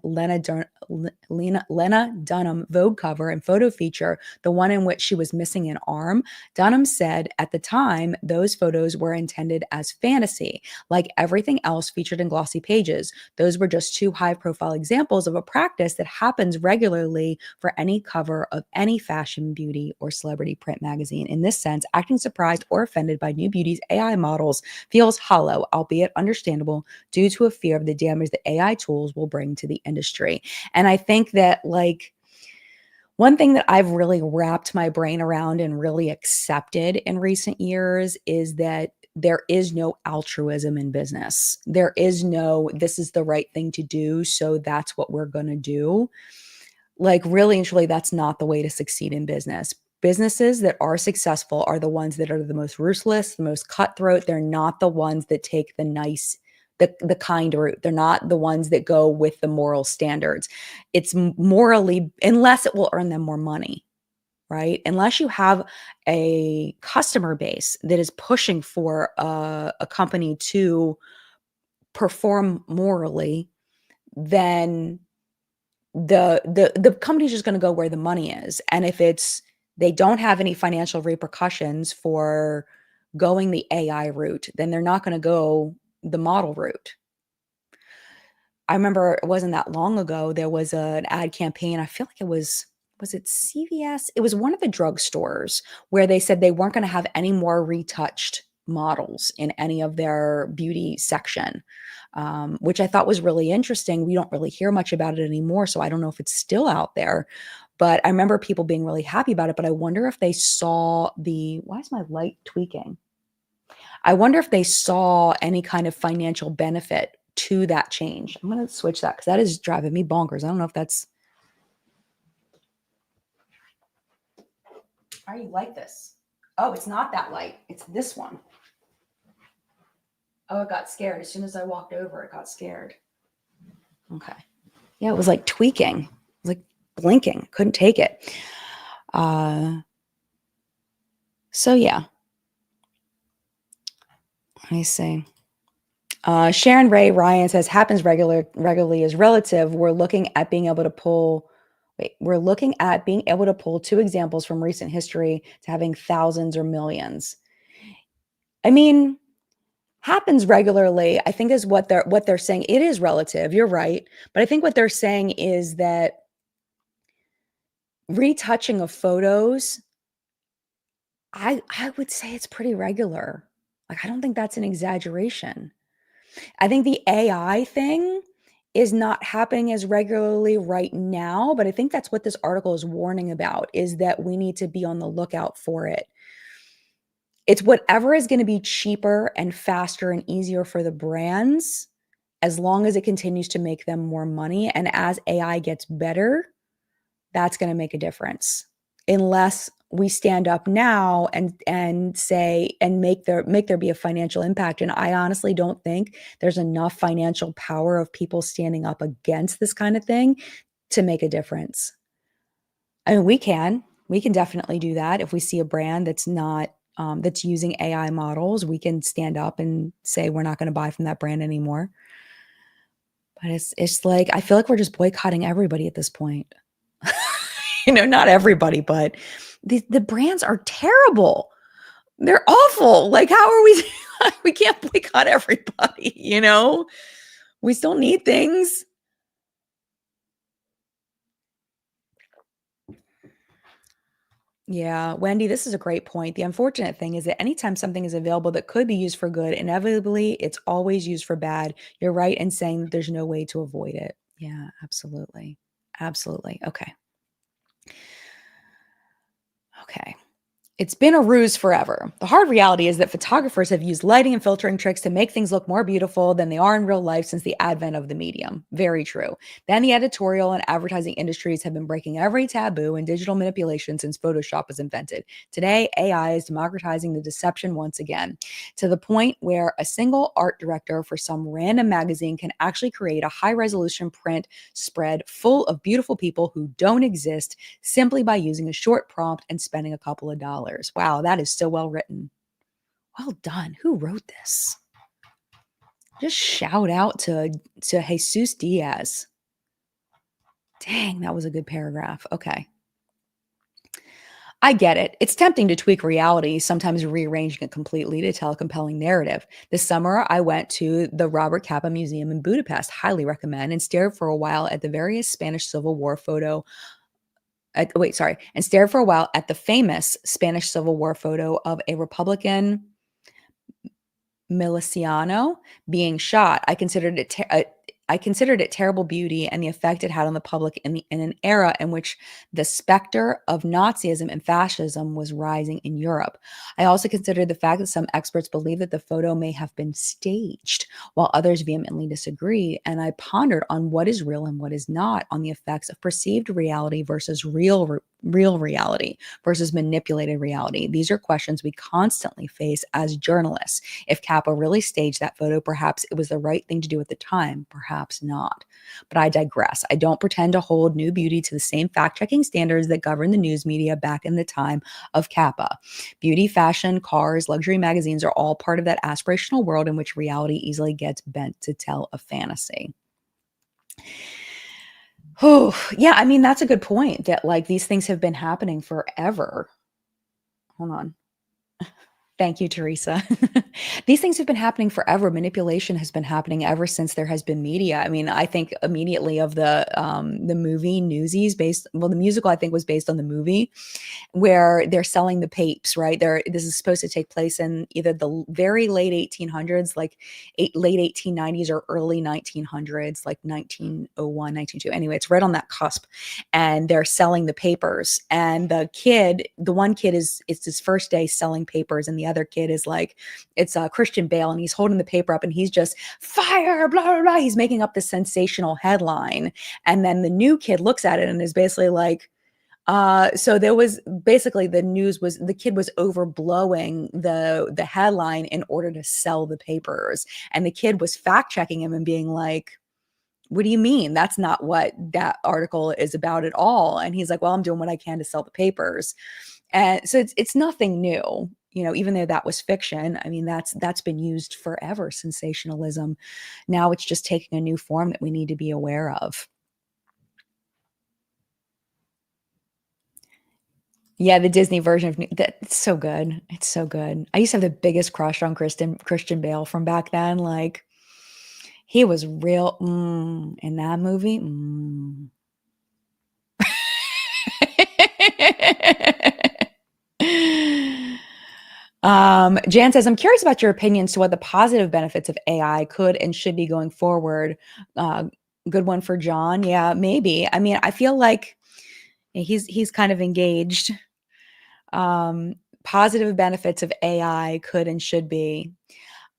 Dunham Vogue cover and photo feature, the one in which she was missing an arm? Dunham said at the time those photos were intended as fantasy, like everything else featured in glossy pages. Those were just two high-profile examples of a practice that happens regularly for any cover of any fashion, beauty, or celebrity print magazine. In this sense, acting surprised or offended by New Beauty's AI model feels hollow, albeit understandable, due to a fear of the damage that AI tools will bring to the industry. And I think that, like, one thing that I've really wrapped my brain around and really accepted in recent years is that there is no altruism in business. There is no, this is the right thing to do, so that's what we're going to do. Like, really and truly, that's not the way to succeed in business. businesses that are successful are the ones that are the most ruthless, the most cutthroat. They're not the ones that take the kind route. They're not the ones that go with the moral standards. It's morally, unless it will earn them more money, right? Unless you have a customer base that is pushing for a company to perform morally, then the company's just going to go where the money is. And if they don't have any financial repercussions for going the AI route, then they're not going to go the model route. I remember it wasn't that long ago, there was an ad campaign. I feel like was it CVS? It was one of the drugstores where they said they weren't going to have any more retouched models in any of their beauty section, which I thought was really interesting. We don't really hear much about it anymore, so I don't know if it's still out there. But I remember people being really happy about it. But I wonder if they saw why is my light tweaking? I wonder if they saw any kind of financial benefit to that change. I'm going to switch that because that is driving me bonkers. I don't know if that's. How do you like this? Oh, it's not that light. It's this one. Oh, it got scared. As soon as I walked over, it got scared. Okay. Yeah, it was like tweaking. It was like blinking. Couldn't take it. So yeah. Let me see. Sharon Ray Ryan says happens regularly is relative. We're looking at being able to pull. We're looking at being able to pull two examples from recent history to having thousands or millions. I mean, happens regularly, I think is what they're saying. It is relative. You're right. But I think what they're saying is that retouching of photos, I would say it's pretty regular. Like, I don't think that's an exaggeration. I think the AI thing is not happening as regularly right now, but I think that's what this article is warning about, is that we need to be on the lookout for it. It's whatever is going to be cheaper and faster and easier for the brands, as long as it continues to make them more money. And as AI gets better, that's going to make a difference. Unless we stand up now and say and make there be a financial impact. And I honestly don't think there's enough financial power of people standing up against this kind of thing to make a difference. I mean, we can definitely do that. If we see a brand that's not that's using AI models, we can stand up and say we're not going to buy from that brand anymore. But it's like I feel like we're just boycotting everybody at this point. Not everybody, but the brands are terrible. They're awful. Like, how are we? We can't boycott everybody. We still need things. Yeah, Wendy, this is a great point. The unfortunate thing is that anytime something is available that could be used for good, inevitably it's always used for bad. You're right in saying that there's no way to avoid it. Yeah, absolutely. Absolutely. Okay. Okay. It's been a ruse forever. The hard reality is that photographers have used lighting and filtering tricks to make things look more beautiful than they are in real life since the advent of the medium. Very true. Then the editorial and advertising industries have been breaking every taboo in digital manipulation since Photoshop was invented. Today, AI is democratizing the deception once again, to the point where a single art director for some random magazine can actually create a high-resolution print spread full of beautiful people who don't exist simply by using a short prompt and spending a couple of dollars. Wow, that is so well written. Well done. Who wrote this? Just shout out to Jesus Diaz. Dang, that was a good paragraph. Okay. I get it. It's tempting to tweak reality, sometimes rearranging it completely to tell a compelling narrative. This summer, I went to the Robert Capa Museum in Budapest, highly recommend, and stared for a while at the various Spanish Civil War and stared for a while at the famous Spanish Civil War photo of a Republican miliciano being shot. I considered it terrible beauty and the effect it had on the public in an era in which the specter of Nazism and fascism was rising in Europe. I also considered the fact that some experts believe that the photo may have been staged, while others vehemently disagree. And I pondered on what is real and what is not, on the effects of perceived reality versus real real reality versus manipulated reality? These are questions we constantly face as journalists. If Kappa really staged that photo, perhaps it was the right thing to do at the time, perhaps not. But I digress. I don't pretend to hold new beauty to the same fact-checking standards that governed the news media back in the time of Kappa. Beauty, fashion, cars, luxury magazines are all part of that aspirational world in which reality easily gets bent to tell a fantasy. Oh, yeah, I mean, that's a good point that like these things have been happening forever. Hold on. Thank you, Teresa. These things have been happening forever. Manipulation has been happening ever since there has been media. I mean, I think immediately of the movie Newsies based, well, the musical I think was based on the movie where they're selling the papes, right? This is supposed to take place in either the very late 1800s, like late 1890s or early 1900s, like 1901, 1902. Anyway, it's right on that cusp. And they're selling the papers. And the one kid it's his first day selling papers, and the other kid is like, it's Christian Bale, and he's holding the paper up and he's just fire, blah, blah, blah. He's making up this sensational headline. And then the new kid looks at it and is basically like, so there was basically the news was the kid was overblowing the headline in order to sell the papers. And the kid was fact checking him and being like, what do you mean? That's not what that article is about at all. And he's like, well, I'm doing what I can to sell the papers. And so it's nothing new, even though that was fiction. I mean, that's been used forever, sensationalism. Now it's just taking a new form that we need to be aware of. Yeah, the Disney version of that's so good. It's so good. I used to have the biggest crush on Christian Bale from back then. Like he was real in that movie. Jan says, I'm curious about your opinions to what the positive benefits of AI could and should be going forward. Uh, Good one for John. Yeah, maybe. I mean, I feel like he's kind of engaged. Positive benefits of AI could and should be.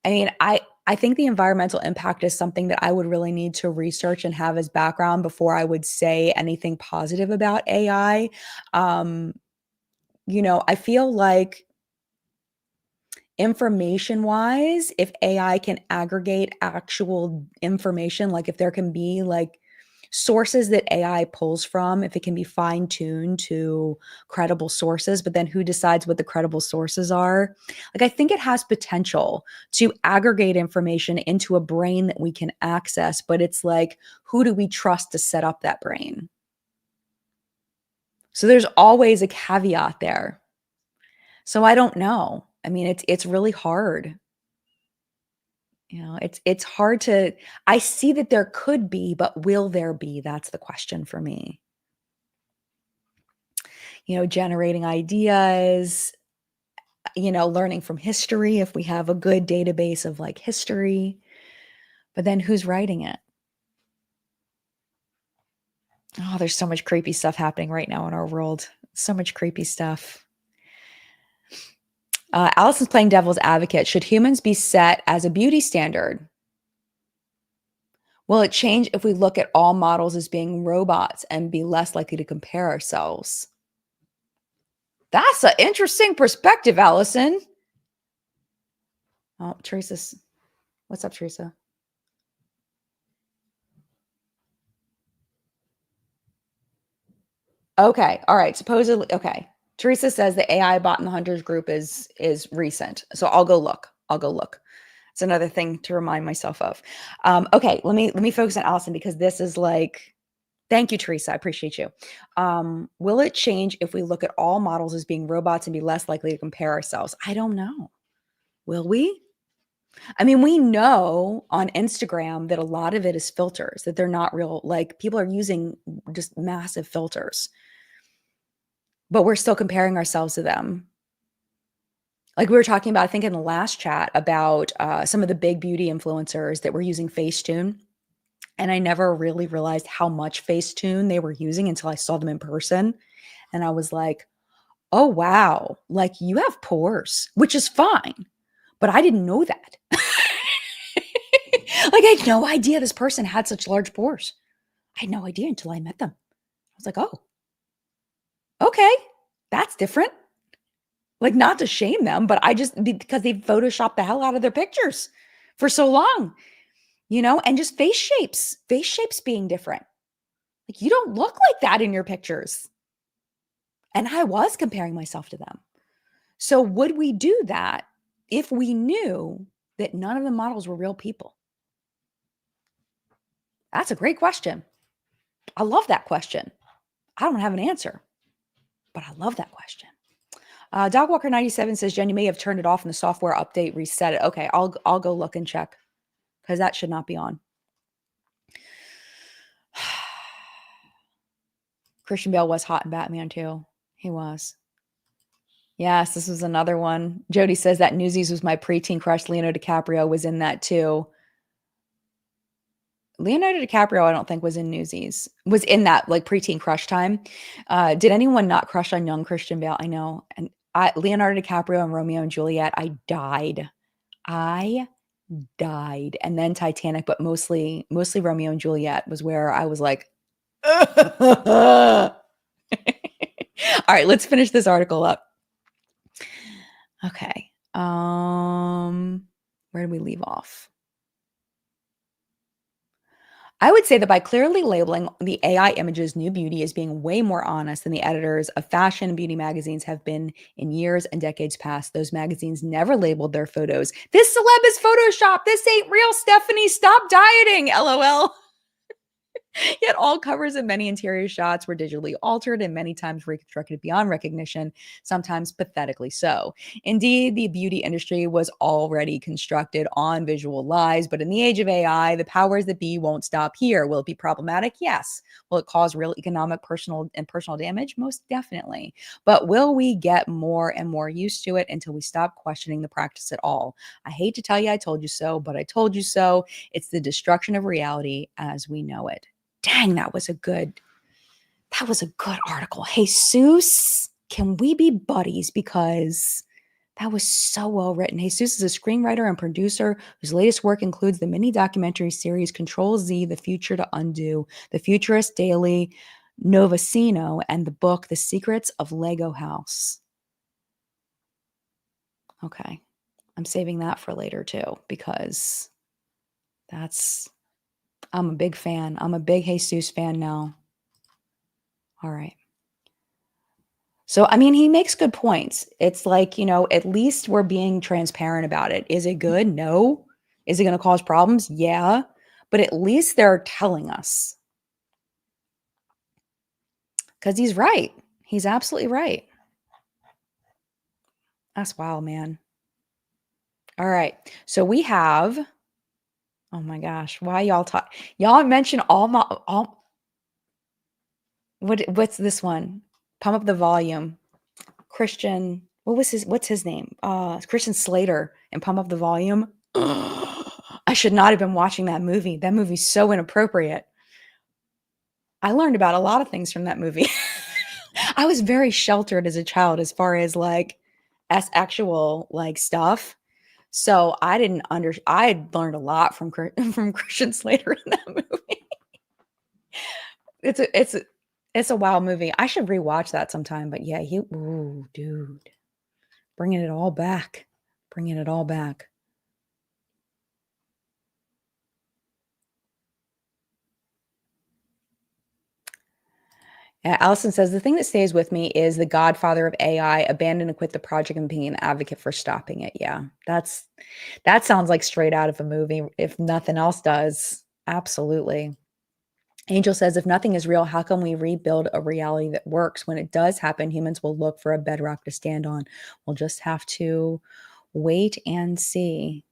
I mean, I think the environmental impact is something that I would really need to research and have as background before I would say anything positive about AI. Um, I feel like information wise, if AI can aggregate actual information, like if there can be like sources that AI pulls from, if it can be fine tuned to credible sources, but then who decides what the credible sources are? Like, I think it has potential to aggregate information into a brain that we can access, but it's like, who do we trust to set up that brain? So there's always a caveat there. So I don't know. I mean, it's really hard. It's hard to I see that there could be, but will there be? That's the question for me. Generating ideas, learning from history if we have a good database of like history, but then who's writing it? Oh, there's so much creepy stuff happening right now in our world. So much creepy stuff. Allison's playing devil's advocate. Should humans be set as a beauty standard? Will it change if we look at all models as being robots and be less likely to compare ourselves? That's an interesting perspective, Allison. Oh, Teresa's. What's up, Teresa? Okay. All right. Supposedly, okay. Teresa says the AI bot in the hunters group is recent. So I'll go look. It's another thing to remind myself of. Okay, let me focus on Allison because this is like, thank you, Teresa. I appreciate you. Will it change if we look at all models as being robots and be less likely to compare ourselves? I don't know. Will we? I mean, we know on Instagram that a lot of it is filters, that they're not real. Like people are using just massive filters, but we're still comparing ourselves to them. Like we were talking about, I think in the last chat about some of the big beauty influencers that were using Facetune. And I never really realized how much Facetune they were using until I saw them in person. And I was like, oh, wow, like you have pores, which is fine. But I didn't know that. Like I had no idea this person had such large pores. I had no idea until I met them. I was like, oh. Okay, that's different. Like, not to shame them, but because they photoshopped the hell out of their pictures for so long, and just face shapes being different. Like, you don't look like that in your pictures. And I was comparing myself to them. So would we do that if we knew that none of the models were real people? That's a great question. I love that question. I don't have an answer, but I love that question. Dogwalker97 says, Jen, you may have turned it off in the software update, reset it. Okay, I'll go look and check because that should not be on. Christian Bale was hot in Batman too. He was. Yes, this was another one. Jody says that Newsies was my preteen crush. Leonardo DiCaprio was in that too. Leonardo DiCaprio, I don't think was in Newsies. Was in that like preteen crush time. Did anyone not crush on young Christian Bale? I know. And Leonardo DiCaprio and Romeo and Juliet, I died. I died. And then Titanic, but mostly Romeo and Juliet was where I was like, all right, let's finish this article up. Okay. Where did we leave off? I would say that by clearly labeling the AI images New Beauty as being way more honest than the editors of fashion and beauty magazines have been in years and decades past, those magazines never labeled their photos. This celeb is Photoshop. This ain't real, Stephanie. Stop dieting. LOL. Yet all covers and many interior shots were digitally altered and many times reconstructed beyond recognition, sometimes pathetically so. Indeed, the beauty industry was already constructed on visual lies, but in the age of AI, the powers that be won't stop here. Will it be problematic? Yes. Will it cause real economic, personal damage? Most definitely. But will we get more and more used to it until we stop questioning the practice at all? I hate to tell you I told you so, but I told you so. It's the destruction of reality as we know it. Dang, that was a good article. Jesus, can we be buddies? Because that was so well written. Jesus is a screenwriter and producer whose latest work includes the mini documentary series Control Z, The Future to Undo, The Futurist Daily Novacino, and the book The Secrets of Lego House. Okay. I'm saving that for later too, because I'm a big fan. I'm a big Jesus fan now. All right. So, I mean, he makes good points. It's like, at least we're being transparent about it. Is it good? No. Is it going to cause problems? Yeah. But at least they're telling us. Because he's right. He's absolutely right. That's wild, man. All right. So we have, oh my gosh, why y'all talk? Y'all mention what's this one? Pump Up the Volume. Christian, what's his name? Christian Slater and Pump Up the Volume. I should not have been watching that movie. That movie's so inappropriate. I learned about a lot of things from that movie. I was very sheltered as a child as far as like actual like stuff. So I learned a lot from Christian Slater in that movie. It's a wild movie. I should rewatch that sometime, but yeah, ooh, dude. Bringing it all back. Bringing it all back. Allison says, the thing that stays with me is the godfather of AI abandoned and quit the project and being an advocate for stopping it. Yeah, that sounds like straight out of a movie, if nothing else does. Absolutely. Angel says, if nothing is real, how can we rebuild a reality that works? When it does happen, humans will look for a bedrock to stand on. We'll just have to wait and see.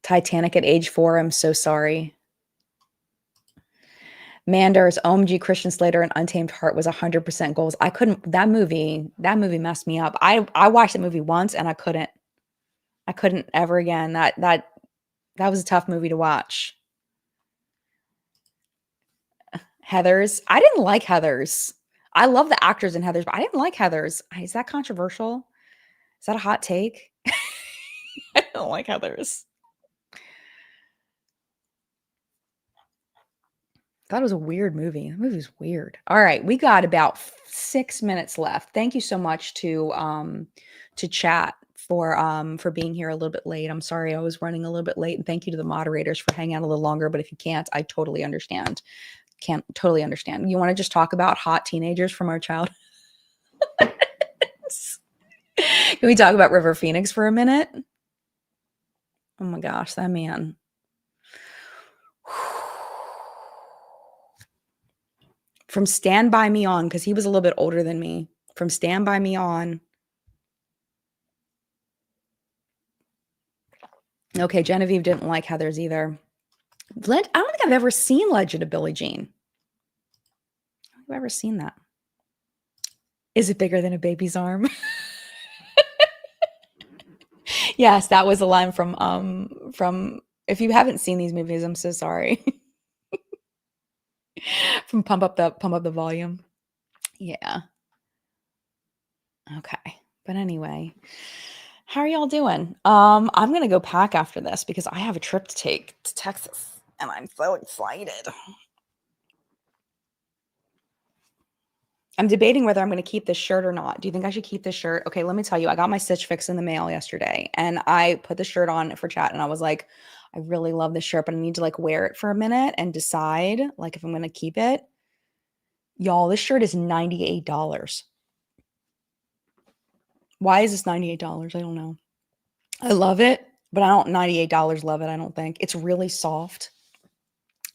Titanic at age 4. I'm so sorry. Manders, OMG, Christian Slater, and Untamed Heart was 100% goals. That movie messed me up. I watched the movie once and I couldn't ever again. That was a tough movie to watch. Heathers. I didn't like Heathers. I love the actors in Heathers, but I didn't like Heathers. Is that controversial? Is that a hot take? I don't like Heathers. Thought it was a weird movie. The movie's weird. All right, we got about 6 minutes left. Thank you so much to chat for being here a little bit late. I'm sorry I was running a little bit late, and thank you to the moderators for hanging out a little longer, but if you can't, I totally understand. Can't totally understand. You want to just talk about hot teenagers from our childhood? Can we talk about River Phoenix for a minute? Oh my gosh, that man. From Stand By Me On, because he was a little bit older than me. From Stand By Me On. Okay, Genevieve didn't like Heather's either. I don't think I've ever seen Legend of Billie Jean. I don't think I've ever seen that. Is it bigger than a baby's arm? Yes, that was a line from if you haven't seen these movies, I'm so sorry. From Pump Up the Volume. Yeah. Okay. But anyway, how are y'all doing? I'm gonna go pack after this because I have a trip to take to Texas and I'm so excited. I'm debating whether I'm going to keep this shirt or not. Do you think I should keep this shirt? Okay, let me tell you. I got my Stitch Fix in the mail yesterday and I put the shirt on for chat and I was like, I really love this shirt, but I need to like wear it for a minute and decide like if I'm going to keep it. Y'all, this shirt is $98. Why is this $98? I don't know. I love it, but I don't $98 love it, I don't think. It's really soft.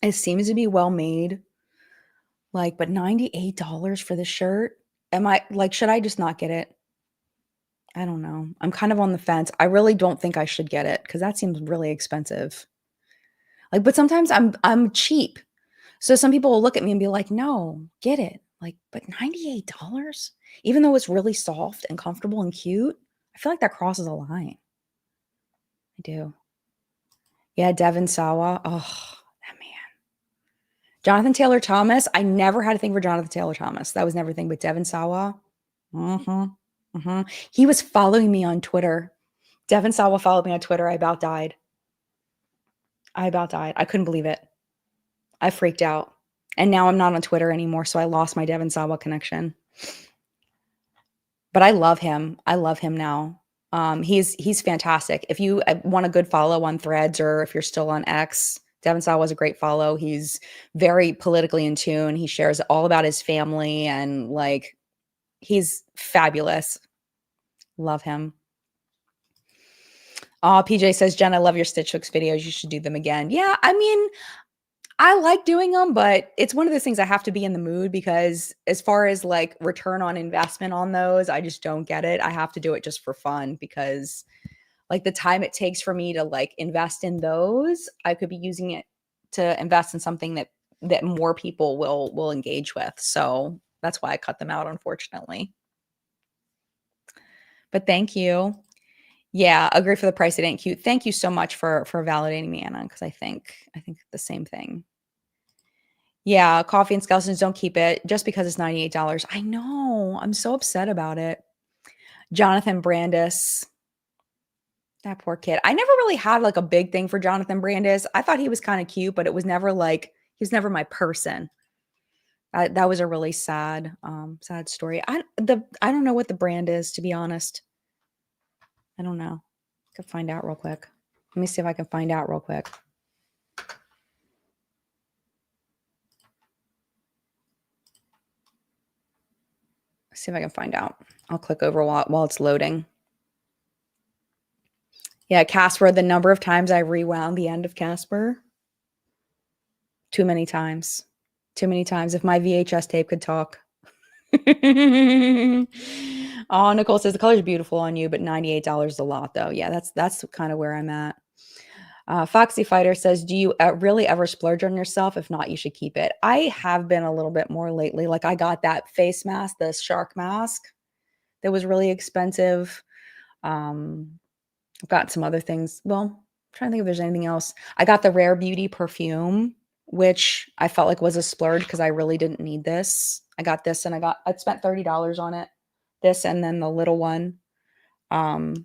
It seems to be well made. Like, but $98 for the shirt? Am I like, should I just not get it? I don't know. I'm kind of on the fence. I really don't think I should get it because that seems really expensive. Like, but sometimes I'm cheap. So some people will look at me and be like, no, get it. Like, but $98? Even though it's really soft and comfortable and cute, I feel like that crosses a line. I do. Yeah, Devin Sawa. Oh, that man. Jonathan Taylor Thomas. I never had a thing for Jonathan Taylor Thomas. That was never a thing, but Devin Sawa. He was following me on Twitter. Devin Sawa followed me on Twitter. I about died. I couldn't believe it. I freaked out. And now I'm not on Twitter anymore, so I lost my Devin Sawa connection. But I love him. I love him now. He's fantastic. If you want a good follow on Threads or if you're still on X, Devin Sawa was a great follow. He's very politically in tune. He shares all about his family and like he's fabulous. Love him. PJ says, Jen, I love your Stitch Fix videos. You should do them again. Yeah, I mean, I like doing them, but it's one of those things I have to be in the mood because as far as like return on investment on those, I just don't get it. I have to do it just for fun because like the time it takes for me to like invest in those, I could be using it to invest in something that more people will engage with. So that's why I cut them out, unfortunately. But thank you. Yeah, agree for the price. It ain't cute. Thank you so much for validating me, Anna, because I think the same thing. Yeah, coffee and skeletons, don't keep it just because it's $98. I know. I'm so upset about it. Jonathan Brandis. That poor kid. I never really had like a big thing for Jonathan Brandis. I thought he was kind of cute, but it was never like he was never my person. That was a really sad story. I don't know what the brand is, to be honest. I don't know. I could find out real quick. Let me see if I can find out real quick. See if I can find out. I'll click over while it's loading. Yeah, Casper, the number of times I rewound the end of Casper. Too many times. Too many times. If my VHS tape could talk. Oh, Nicole says the color is beautiful on you, but $98 is a lot though. Yeah, that's kind of where I'm at. Foxy Fighter says, do you really ever splurge on yourself? If not, you should keep it. I have been a little bit more lately. Like I got that face mask, the shark mask that was really expensive. I've got some other things. Well, I'm trying to think if there's anything else. I got the Rare Beauty perfume, which I felt like was a splurge because I really didn't need this. I got this and I spent $30 on it. This and then the little one. That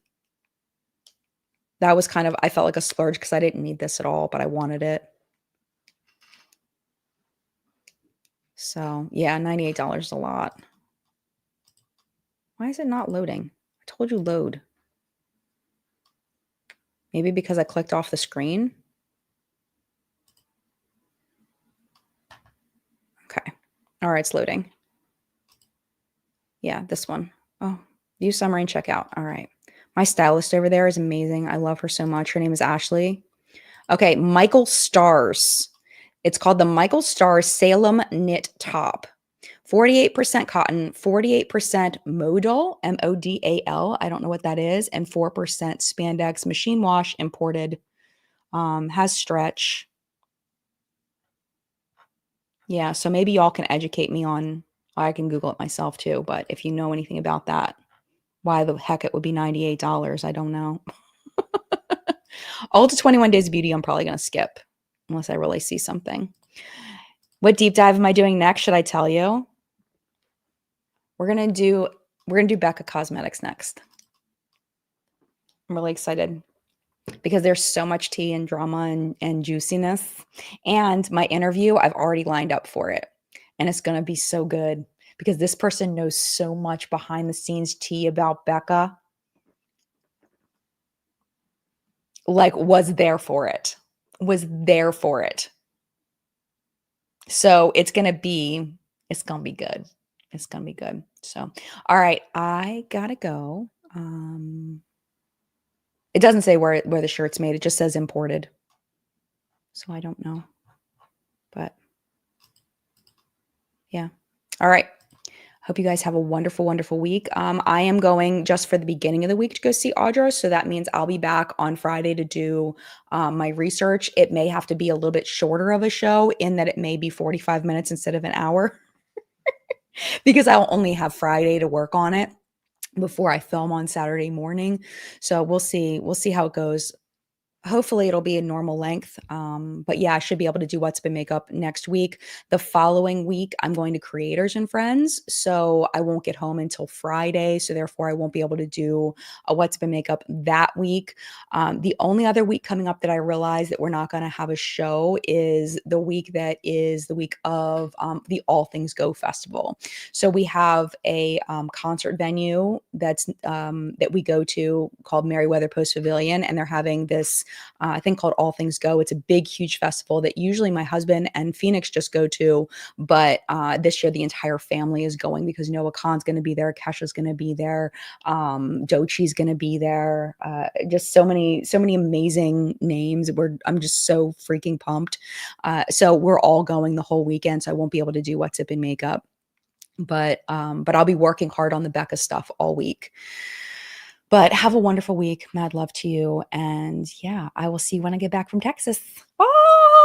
was kind of, I felt like a splurge because I didn't need this at all, but I wanted it. So yeah, $98 is a lot. Why is it not loading? I told you load. Maybe because I clicked off the screen. Okay. All right, it's loading. Yeah, this one. Oh, view summary and checkout. All right. My stylist over there is amazing. I love her so much. Her name is Ashley. Okay, Michael Stars. It's called the Michael Stars Salem Knit Top. 48% cotton, 48% modal, MODAL. I don't know what that is, and 4% spandex, machine wash, imported. Has stretch. Yeah, so maybe y'all can educate me on, I can Google it myself too, but if you know anything about that, why the heck it would be $98, I don't know. All to 21 Days of Beauty, I'm probably going to skip unless I really see something. What deep dive am I doing next? Should I tell you? We're going to do Becca Cosmetics next. I'm really excited because there's so much tea and drama and juiciness. And my interview, I've already lined up for it. And it's going to be so good because this person knows so much behind the scenes tea about Becca. Like, was there for it. So it's going to be good. It's going to be good. So, all right, I got to go. It doesn't say where the shirt's made. It just says imported. So I don't know. But yeah. All right. Hope you guys have a wonderful, wonderful week. I am going just for the beginning of the week to go see Audra. So that means I'll be back on Friday to do my research. It may have to be a little bit shorter of a show in that it may be 45 minutes instead of an hour because I'll only have Friday to work on it before I film on Saturday morning. So we'll see. We'll see how it goes. Hopefully it'll be a normal length. But yeah, I should be able to do What's Been Makeup next week. The following week, I'm going to Creators and Friends. So I won't get home until Friday. So therefore I won't be able to do a What's Been Makeup that week. The only other week coming up that I realize that we're not going to have a show is the week that is the week of the All Things Go Festival. So we have a concert venue that we go to called Merriweather Post Pavilion, and they're having this thing called All Things Go. It's a big, huge festival that usually my husband and Phoenix just go to, but this year the entire family is going because Noah Khan's going to be there, Kesha's going to be there, Dochi's going to be there. Just so many amazing names. I'm just so freaking pumped. So we're all going the whole weekend, so I won't be able to do What's Up in Makeup. But I'll be working hard on the Becca stuff all week. But have a wonderful week. Mad love to you. And yeah, I will see you when I get back from Texas. Bye.